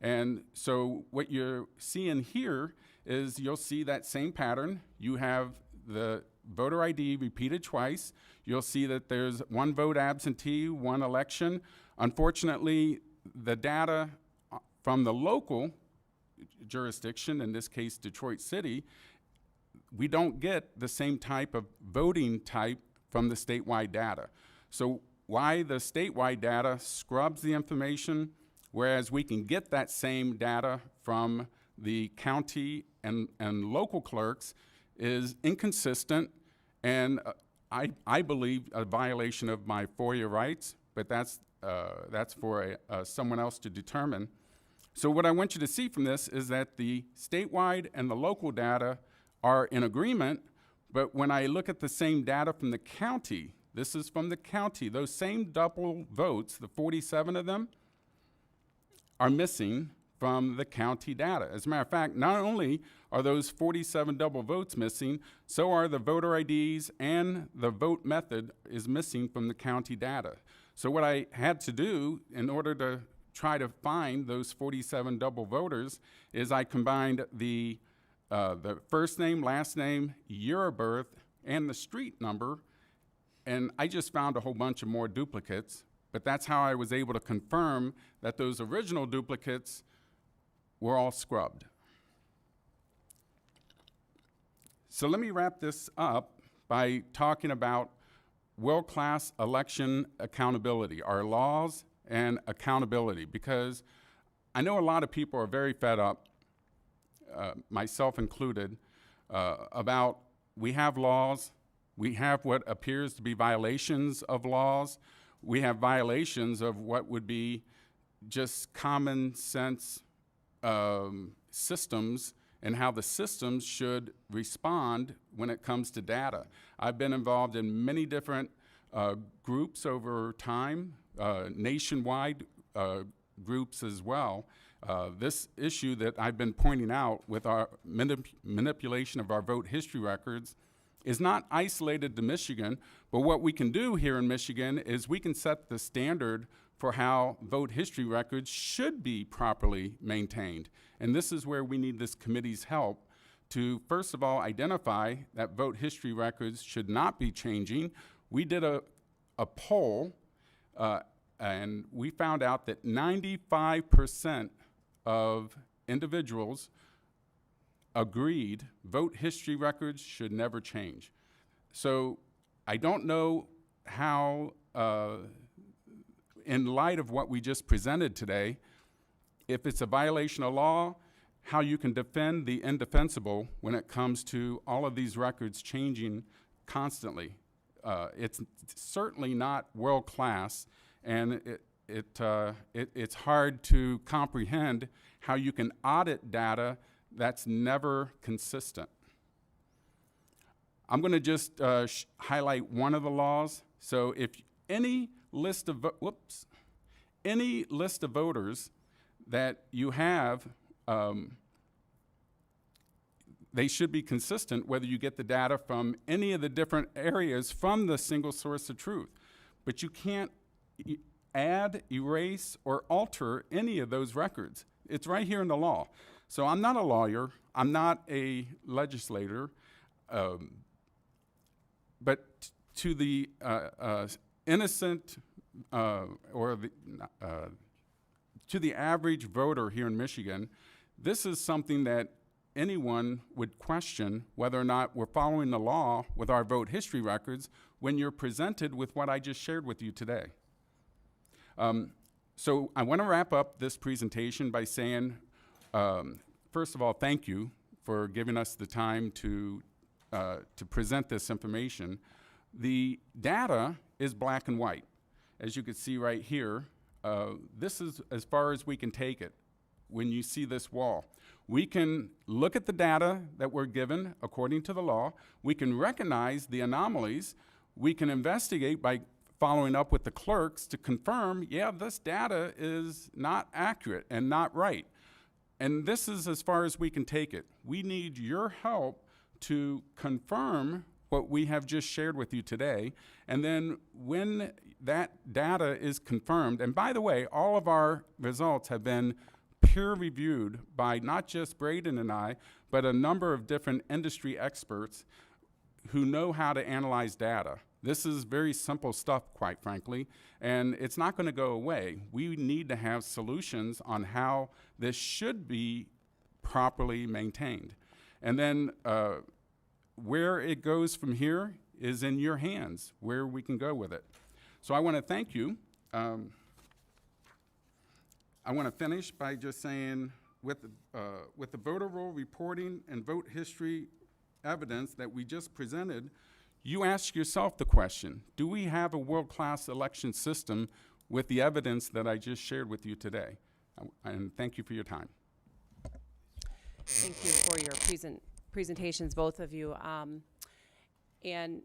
And so what you're seeing here is you'll see that same pattern. You have the voter ID repeated twice. You'll see that there's 1 vote absentee, 1 election. Unfortunately, the data from the local jurisdiction, in this case Detroit City, we don't get the same type of voting type from the statewide data. So why the statewide data scrubs the information, whereas we can get that same data from the county and local clerks, is inconsistent, and I believe a violation of my FOIA rights, but that's for someone else to determine. So what I want you to see from this is that the statewide and the local data are in agreement, but when I look at the same data from the county, this is from the county, those same double votes, the 47 of them, are missing from the county data. As a matter of fact, not only are those 47 double votes missing, so are the voter IDs, and the vote method is missing from the county data. So what I had to do in order to try to find those 47 double voters is I combined the first name, last name, year of birth, and the street number, and I just found a whole bunch of more duplicates, but that's how I was able to confirm that those original duplicates were all scrubbed. So let me wrap this up by talking about world-class election accountability, our laws and accountability, because I know a lot of people are very fed up, myself included, about we have laws, we have what appears to be violations of laws, we have violations of what would be just common sense systems and how the systems should respond when it comes to data. I've been involved in many different groups over time, nationwide groups as well. This issue that I've been pointing out with our manipulation of our vote history records is not isolated to Michigan, but what we can do here in Michigan is we can set the standard for how vote history records should be properly maintained. And this is where we need this committee's help to, first of all, identify that vote history records should not be changing. We did a poll, and we found out that 95% of individuals agreed vote history records should never change. So I don't know how, in light of what we just presented today, if it's a violation of law, how you can defend the indefensible when it comes to all of these records changing constantly. It's certainly not world class, and it's hard to comprehend how you can audit data that's never consistent. I'm going to just highlight one of the laws. So if any list of any list of voters that you have, they should be consistent whether you get the data from any of the different areas from the single source of truth. But you can't add, erase, or alter any of those records. It's right here in the law. So I'm not a lawyer. I'm not a legislator. But to the innocent or to the average voter here in Michigan, this is something that anyone would question whether or not we're following the law with our vote history records when you're presented with what I just shared with you today. So I want to wrap up this presentation by saying, first of all, thank you for giving us the time to present this information. The data is black and white. As you can see right here, this is as far as we can take it when you see this wall. We can look at the data that we're given according to the law. We can recognize the anomalies. We can investigate by following up with the clerks to confirm, yeah, this data is not accurate and not right. And this is as far as we can take it. We need your help to confirm what we have just shared with you today. And then when that data is confirmed, and by the way, all of our results have been peer-reviewed by not just Braden and I, but a number of different industry experts who know how to analyze data. This is very simple stuff, quite frankly, and it's not going to go away. We need to have solutions on how this should be properly maintained. And then where it goes from here is in your hands, where we can go with it. So I want to thank you. I want to finish by just saying with the voter roll reporting and vote history evidence that we just presented, you ask yourself the question, do we have a world-class election system with the evidence that I just shared with you today? And thank you for your time. Thank you for your presentations, both of you. And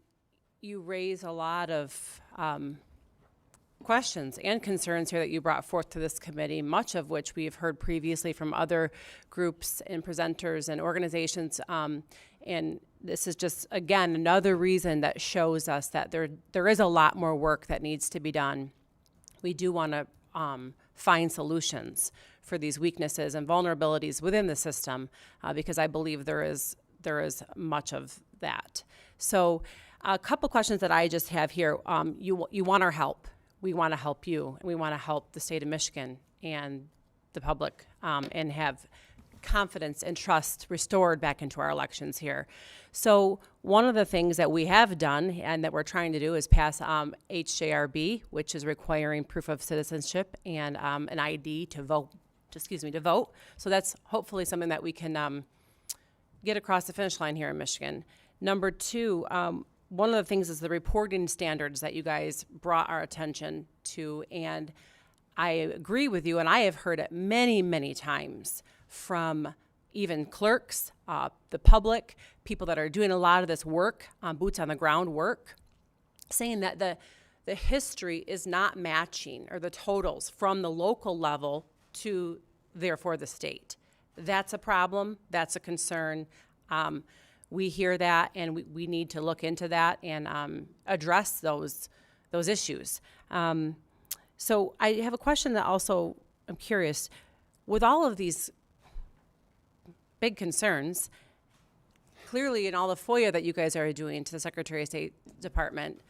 you raise a lot of questions and concerns here that you brought forth to this committee, much of which we've heard previously from other groups and presenters and organizations. And this is just, again, another reason that shows us that there is a lot more work that needs to be done. We do want to find solutions for these weaknesses and vulnerabilities within the system, because I believe there is much of that. So a couple questions that I just have here. You want our help. We want to help you, and we want to help the state of Michigan and the public, and have confidence and trust restored back into our elections here. So one of the things that we have done and that we're trying to do is pass HJRB, which is requiring proof of citizenship and an ID to vote. So that's hopefully something that we can get across the finish line here in Michigan. Number two, one of the things is the reporting standards that you guys brought our attention to, and I agree with you, and I have heard it many, many times from even clerks, the public, people that are doing a lot of this work, boots on the ground work, saying that the history is not matching, or the totals from the local level to, therefore, the state. That's a problem. That's a concern. We hear that, and we need to look into that and address those issues. So I have a question that also I'm curious. With all of these big concerns, clearly in all the FOIA that you guys are doing to the Secretary of State Department,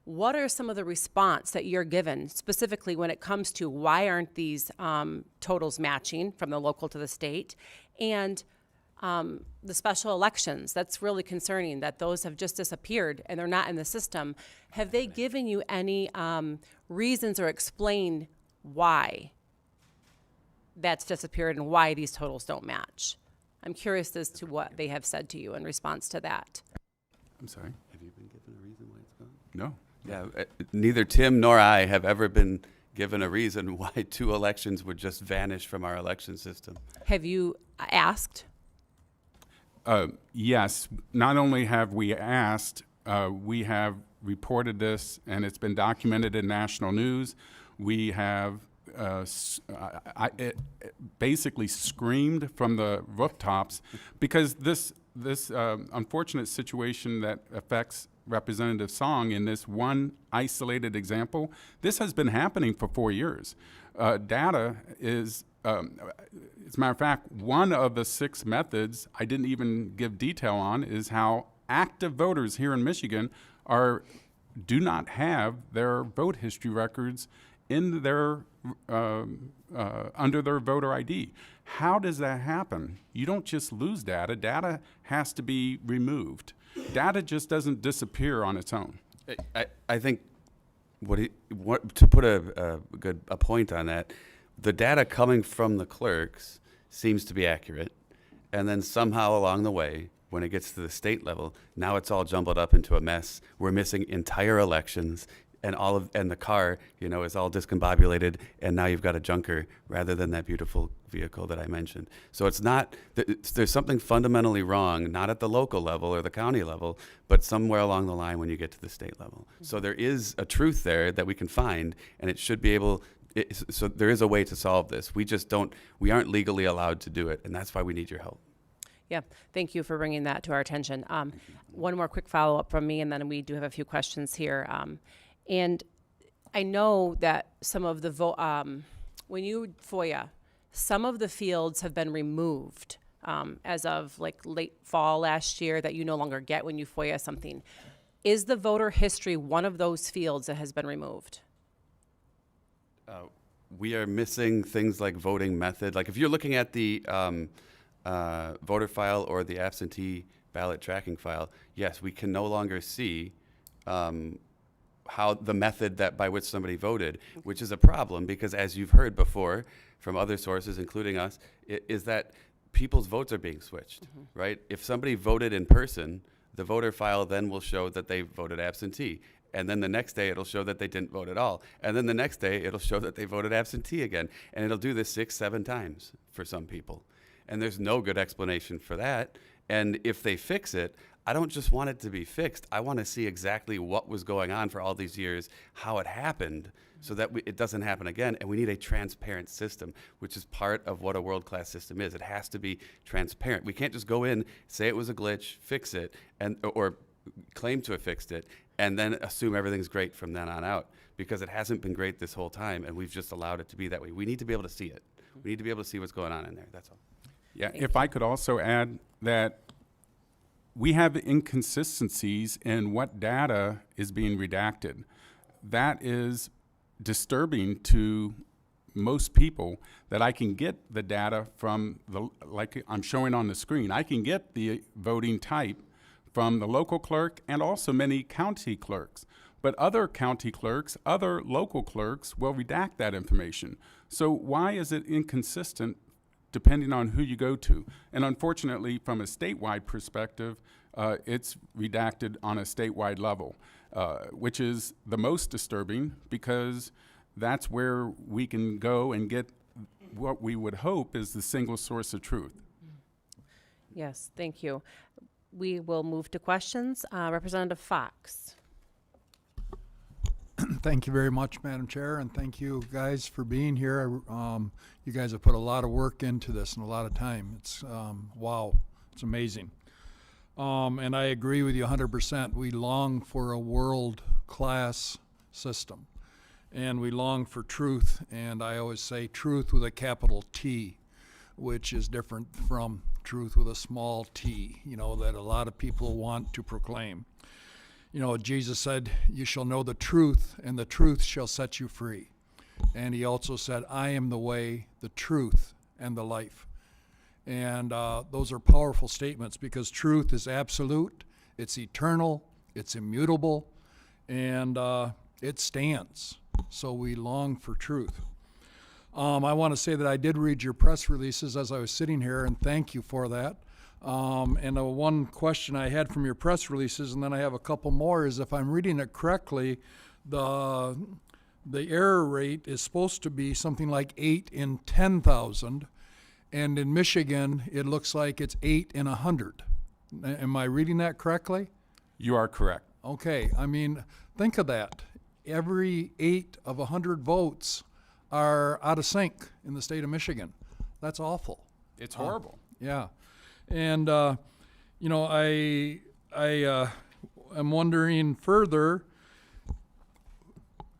what are some of the response that you're given specifically when it comes to why aren't these totals matching from the local to the state? And the special elections, that's really concerning that those have just disappeared and they're not in the system. Have they given you any reasons or explained why that's disappeared and why these totals don't match? I'm curious as to what they have said to you in response to that. I'm sorry? Have you been given a reason why it's gone? No. Yeah, neither Tim nor I have ever been given a reason why 2 elections would just vanish from our election system. Have you asked? Yes, not only have we asked, we have reported this, and it's been documented in national news. We have basically screamed from the rooftops because this unfortunate situation that affects Representative Song in this one isolated example, this has been happening for 4 years. Data is, as a matter of fact, one of the 6 methods I didn't even give detail on is how active voters here in Michigan do not have their vote history records in their under their voter ID. How does that happen? You don't just lose data. Data has to be removed. Data just doesn't disappear on its own. I think to put a point on that, the data coming from the clerks seems to be accurate, and then somehow along the way, when it gets to the state level, now it's all jumbled up into a mess. We're missing entire elections, and the car, is all discombobulated, and now you've got a junker rather than that beautiful vehicle that I mentioned. So it's not, there's something fundamentally wrong, not at the local level or the county level, but somewhere along the line when you get to the state level. So there is a truth there that we can find, and it should be able, so there is a way to solve this. We aren't legally allowed to do it, and that's why we need your help. Yeah, thank you for bringing that to our attention. One more quick follow-up from me, and then we do have a few questions here. And I know that some of the when you FOIA, some of the fields have been removed as of like late fall last year that you no longer get when you FOIA something. Is the voter history one of those fields that has been removed? We are missing things like voting method. Like if you're looking at the voter file or the absentee ballot tracking file, yes, we can no longer see how the method by which somebody voted, which is a problem because as you've heard before from other sources, including us, is that people's votes are being switched, right? If somebody voted in person, the voter file then will show that they voted absentee. And then the next day it'll show that they didn't vote at all. And then the next day it'll show that they voted absentee again. And it'll do this 6, 7 times for some people. And there's no good explanation for that. And if they fix it, I don't just want it to be fixed. I want to see exactly what was going on for all these years, how it happened, so that it doesn't happen again. And we need a transparent system, which is part of what a world-class system is. It has to be transparent. We can't just go in, say it was a glitch, fix it, or claim to have fixed it, and then assume everything's great from then on out, because it hasn't been great this whole time, and we've just allowed it to be that way. We need to be able to see it. We need to be able to see what's going on in there. That's all. Yeah, if I could also add that we have inconsistencies in what data is being redacted. That is disturbing to most people, that I can get the data from like I'm showing on the screen. I can get the voting type from the local clerk and also many county clerks. But other county clerks, other local clerks will redact that information. So why is it inconsistent depending on who you go to? And unfortunately, from a statewide perspective, it's redacted on a statewide level, which is the most disturbing because that's where we can go and get what we would hope is the single source of truth. Yes, thank you. We will move to questions. Representative Fox. Thank you very much, Madam Chair, and thank you guys for being here. You guys have put a lot of work into this and a lot of time. It's wow, it's amazing. And I agree with you 100%. We long for a world-class system, and we long for truth, and I always say truth with a capital T, which is different from truth with a small t, that a lot of people want to proclaim. Jesus said, you shall know the truth, and the truth shall set you free. And he also said, I am the way, the truth, and the life. And those are powerful statements because truth is absolute, it's eternal, it's immutable, and it stands. So we long for truth. I want to say that I did read your press releases as I was sitting here, and thank you for that. And one question I had from your press releases, and then I have a couple more, is if I'm reading it correctly, the the error rate is supposed to be something like 8 in 10,000, and in Michigan, it looks like it's 8 in 100. Am I reading that correctly? You are correct. Okay, I mean, think of that. Every 8 of 100 votes are out of sync in the state of Michigan. That's awful. It's horrible. Yeah, and you know, I am wondering further.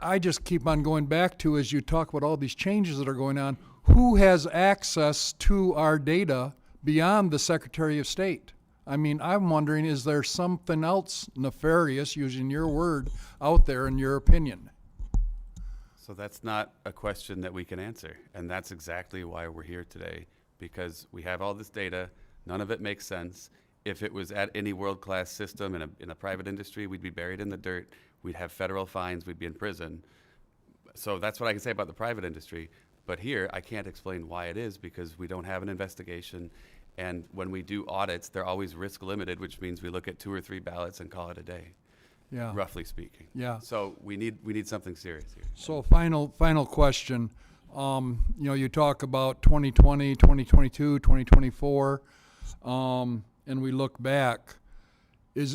I just keep on going back to, as you talk about all these changes that are going on, who has access to our data beyond the Secretary of State? I mean, I'm wondering, is there something else nefarious, using your word, out there in your opinion? So that's not a question that we can answer, and that's exactly why we're here today, because we have all this data, none of it makes sense. If it was at any world-class system in a private industry, we'd be buried in the dirt, we'd have federal fines, we'd be in prison. So that's what I can say about the private industry. But here, I can't explain why it is, because we don't have an investigation, and when we do audits, they're always risk limited, which means we look at 2 or 3 ballots and call it a day. Yeah. Roughly speaking. Yeah. So we need something serious here. So final question. You know, you talk about 2020, 2022, 2024, and we look back.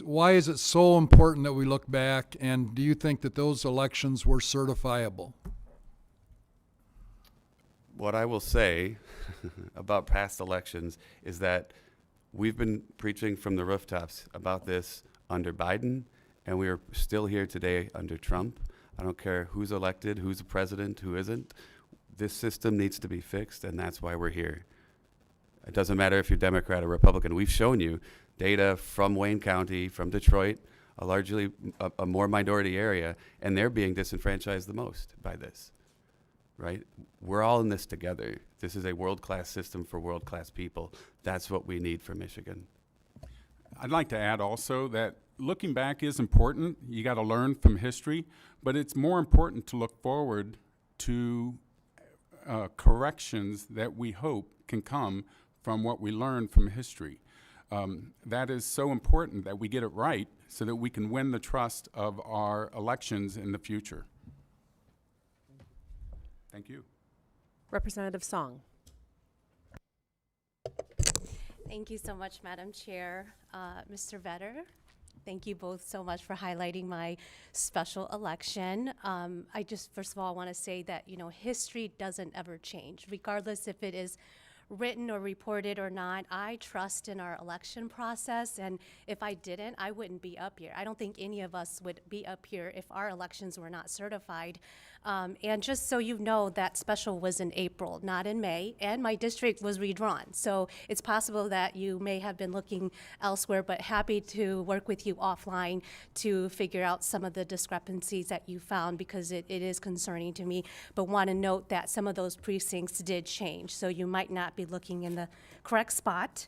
Why is it so important that we look back, and do you think that those elections were certifiable? What I will say about past elections is that we've been preaching from the rooftops about this under Biden, and we are still here today under Trump. I don't care who's elected, who's the president, who isn't. This system needs to be fixed, and that's why we're here. It doesn't matter if you're Democrat or Republican. We've shown you data from Wayne County, from Detroit, a more minority area, and they're being disenfranchised the most by this, right? We're all in this together. This is a world-class system for world-class people. That's what we need for Michigan. I'd like to add also that looking back is important. You got to learn from history, but it's more important to look forward to corrections that we hope can come from what we learned from history. That is so important that we get it right so that we can win the trust of our elections in the future. Thank you. Representative Song. Thank you so much, Madam Chair. Mr. Vetter, thank you both so much for highlighting my special election. I just, first of all, want to say that, you know, history doesn't ever change, regardless if it is written or reported or not. I trust in our election process, and if I didn't, I wouldn't be up here. I don't think any of us would be up here if our elections were not certified. And just so you know, that special was in April, not in May, and my district was redrawn. So it's possible that you may have been looking elsewhere, but happy to work with you offline to figure out some of the discrepancies that you found, because it is concerning to me. But want to note that some of those precincts did change, so you might not be looking in the correct spot.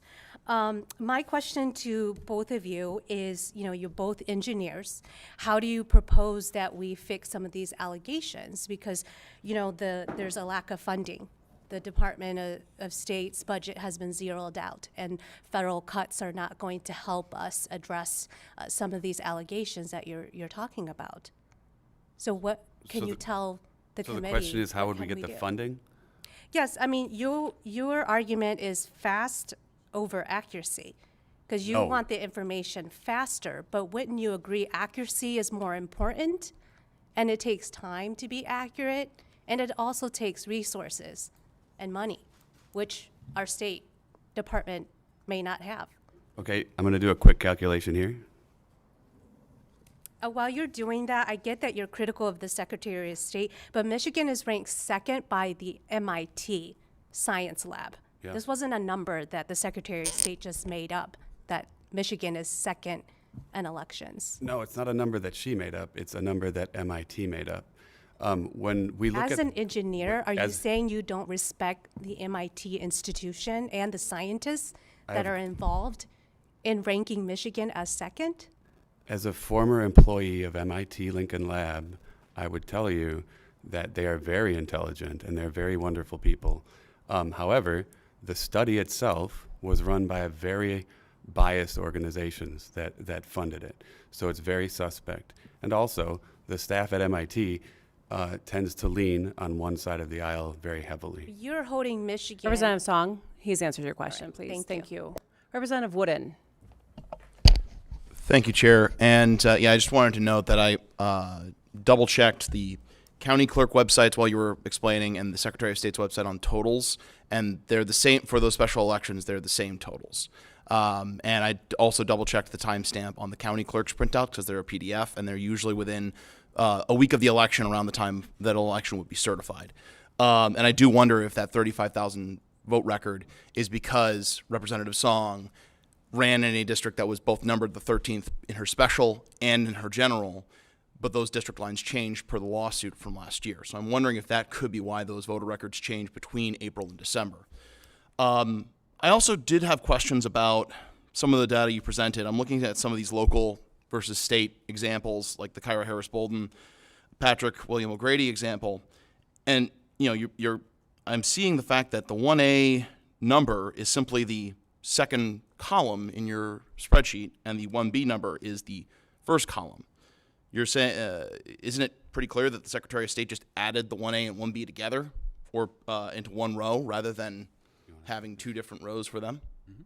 My question to both of you is, you know, you're both engineers. How do you propose that we fix some of these allegations? Because, you know, there's a lack of funding. The Department of State's budget has been zeroed out, and federal cuts are not going to help us address some of these allegations that you're talking about. So what can you tell the committee? So the question is, how would we what get can the do? funding? Yes, I mean, your argument is fast over accuracy, because you No. want the information faster, but wouldn't you agree accuracy is more important, and it takes time to be accurate, and it also takes resources and money, which our state department may not have. Okay, I'm going to do a quick calculation here. While you're doing that, I get that you're critical of the Secretary of State, but Michigan is ranked second by the MIT Science Lab. Yeah. This wasn't a number that the Secretary of State just made up, that Michigan is second in elections. No, it's not a number that she made up. It's a number that MIT made up. When we look As at an engineer, are you as- saying you don't respect the MIT institution and the scientists that have- are involved in ranking Michigan as second? As a former employee of MIT Lincoln Lab, I would tell you that they are very intelligent and they're very wonderful people. However, the study itself was run by a very biased organizations that funded it. So it's very suspect. And also, the staff at MIT tends to lean on one side of the aisle very heavily. You're holding Michigan. Representative Song, he's answered your question, please. thank you. Representative Wooden. Thank you, Chair. And yeah, I just wanted to note that I double checked the county clerk websites while you were explaining and the Secretary of State's website on totals, and they're the same for those special elections. They're the same totals. And I also double checked the timestamp on the county clerk's printout because they're a PDF and they're usually within a week of the election, around the time that an election would be certified. And I do wonder if that 35,000 vote record is because Representative Song ran in a district that was both numbered the 13th in her special and in her general, but those district lines changed per the lawsuit from last year. So I'm wondering if that could be why those voter records changed between April and December. I also did have questions about some of the data you presented. I'm looking at some of these local versus state examples, like the Kyra Harris Bolden, Patrick William O'Grady example. And I'm seeing the fact that the 1A number is simply the second column in your spreadsheet, and the 1B number is the first column. You're saying, isn't it pretty clear that the Secretary of State just added the 1A and 1B together, or into one row, rather than having two different rows for them? Mm-hmm.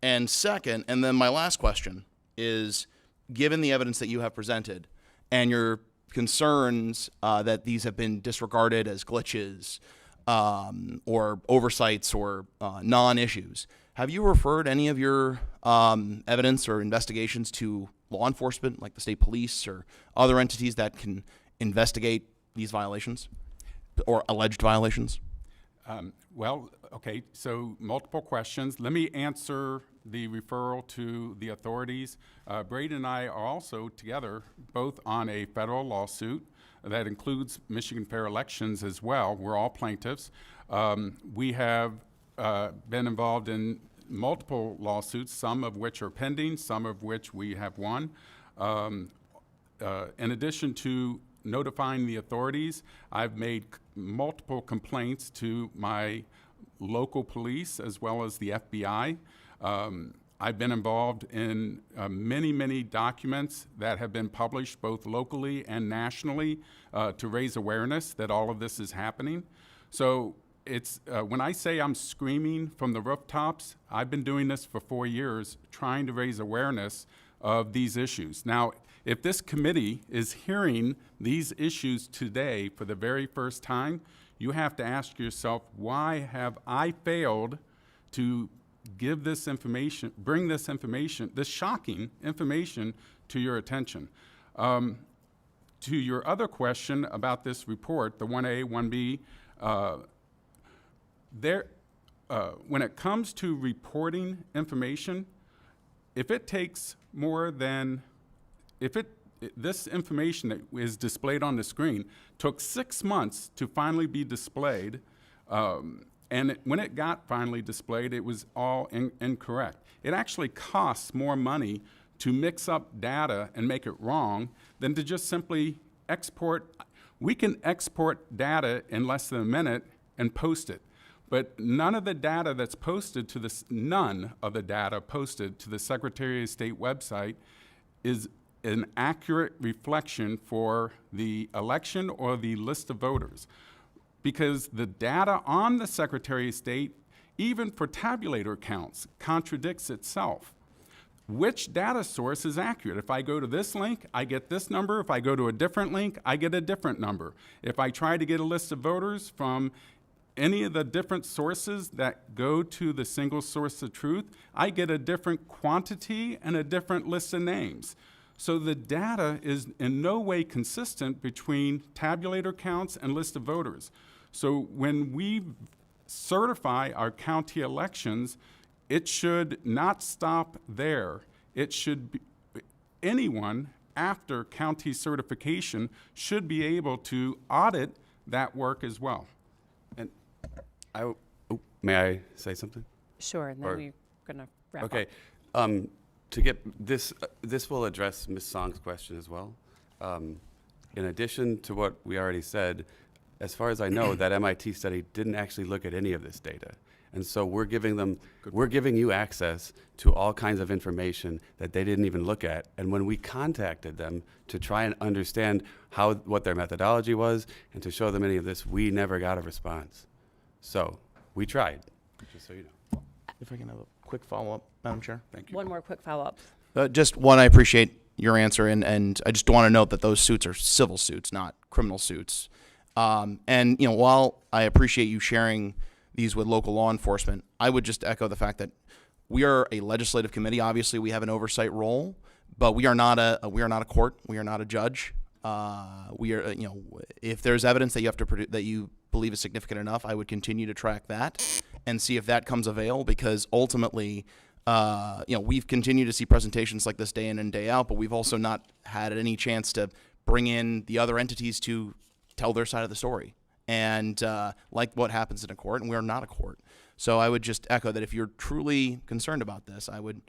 And second, and then my last question is, given the evidence that you have presented and your concerns that these have been disregarded as glitches or oversights or non-issues, have you referred any of your evidence or investigations to law enforcement, like the state police or other entities that can investigate these violations or alleged violations? Well, okay, so multiple questions. Let me answer the referral to the authorities. Braden and I are also together both on a federal lawsuit that includes Michigan Fair Elections as well. We're all plaintiffs. We have been involved in multiple lawsuits, some of which are pending, some of which we have won. In addition to notifying the authorities, I've made multiple complaints to my local police as well as the FBI. I've been involved in many documents that have been published both locally and nationally to raise awareness that all of this is happening. So it's when I say I'm screaming from the rooftops, I've been doing this for 4 years, trying to raise awareness of these issues. Now, if this committee is hearing these issues today for the very first time, you have to ask yourself, why have I failed to give this information, bring this information, this shocking information to your attention? To your other question about this report, the 1A, 1B, when it comes to reporting information, if it takes more than, this information that is displayed on the screen took 6 months to finally be displayed, and when it got finally displayed, it was all incorrect. It actually costs more money to mix up data and make it wrong than to just simply export. We can export data in less than a minute and post it. But none of the data that's posted to this, none of the data posted to the Secretary of State website is an accurate reflection for the election or the list of voters. Because the data on the Secretary of State, even for tabulator counts, contradicts itself. Which data source is accurate? If I go to this link, I get this number. If I go to a different link, I get a different number. If I try to get a list of voters from any of the different sources that go to the single source of truth, I get a different quantity and a different list of names. So the data is in no way consistent between tabulator counts and list of voters. So when we certify our county elections, it should not stop there. It should be, anyone after county certification should be able to audit that work as well. May I say something? Sure, and then we're going to wrap up. Okay. To get this, this will address Ms. Song's question as well. In addition to what we already said, as far as I know, that MIT study didn't actually look at any of this data. And so we're giving you access to all kinds of information that they didn't even look at. And when we contacted them to try and understand what their methodology was and to show them any of this, we never got a response. So we tried, just so you know. If I can have a quick follow-up, Madam Chair. Thank you. One more quick follow-up. Just one, I appreciate your answer, and I just want to note that those suits are civil suits, not criminal suits. And while I appreciate you sharing these with local law enforcement, I would just echo the fact that we are a legislative committee. Obviously, we have an oversight role, but we are not a court. We are not a judge. We are, if there's evidence that you have to that you believe is significant enough, I would continue to track that and see if that comes avail, because ultimately, we've continued to see presentations like this day in and day out, but we've also not had any chance to bring in the other entities to tell their side of the story. And like what happens in a court, and we are not a court. So I would just echo that if you're truly concerned about this, I would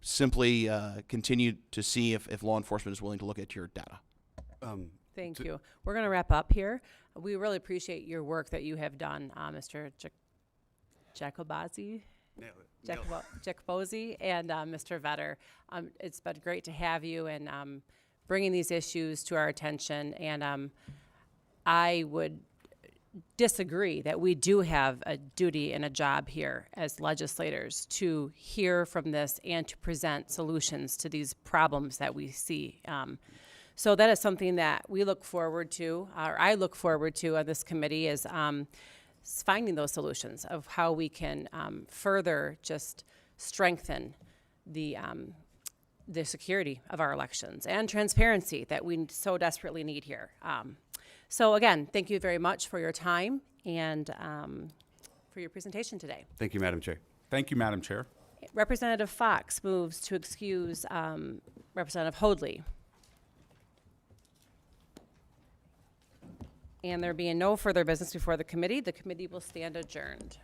simply continue to see if law enforcement is willing to look at your data. Thank you. We're going to wrap up here. We really appreciate your work that you have done, Mr. Giacobazzi. Giacobazzi and Mr. Vetter. It's been great to have you and bringing these issues to our attention. And I would disagree that we do have a duty and a job here as legislators to hear from this and to present solutions to these problems that we see. So that is something that we look forward to, or I look forward to on this committee, is finding those solutions of how we can further just strengthen the security of our elections and transparency that we so desperately need here. So again, thank you very much for your time and for your presentation today. Thank you, Madam Chair. Thank you, Madam Chair. Representative Fox moves to excuse Representative Hoadley. And there being no further business before the committee will stand adjourned.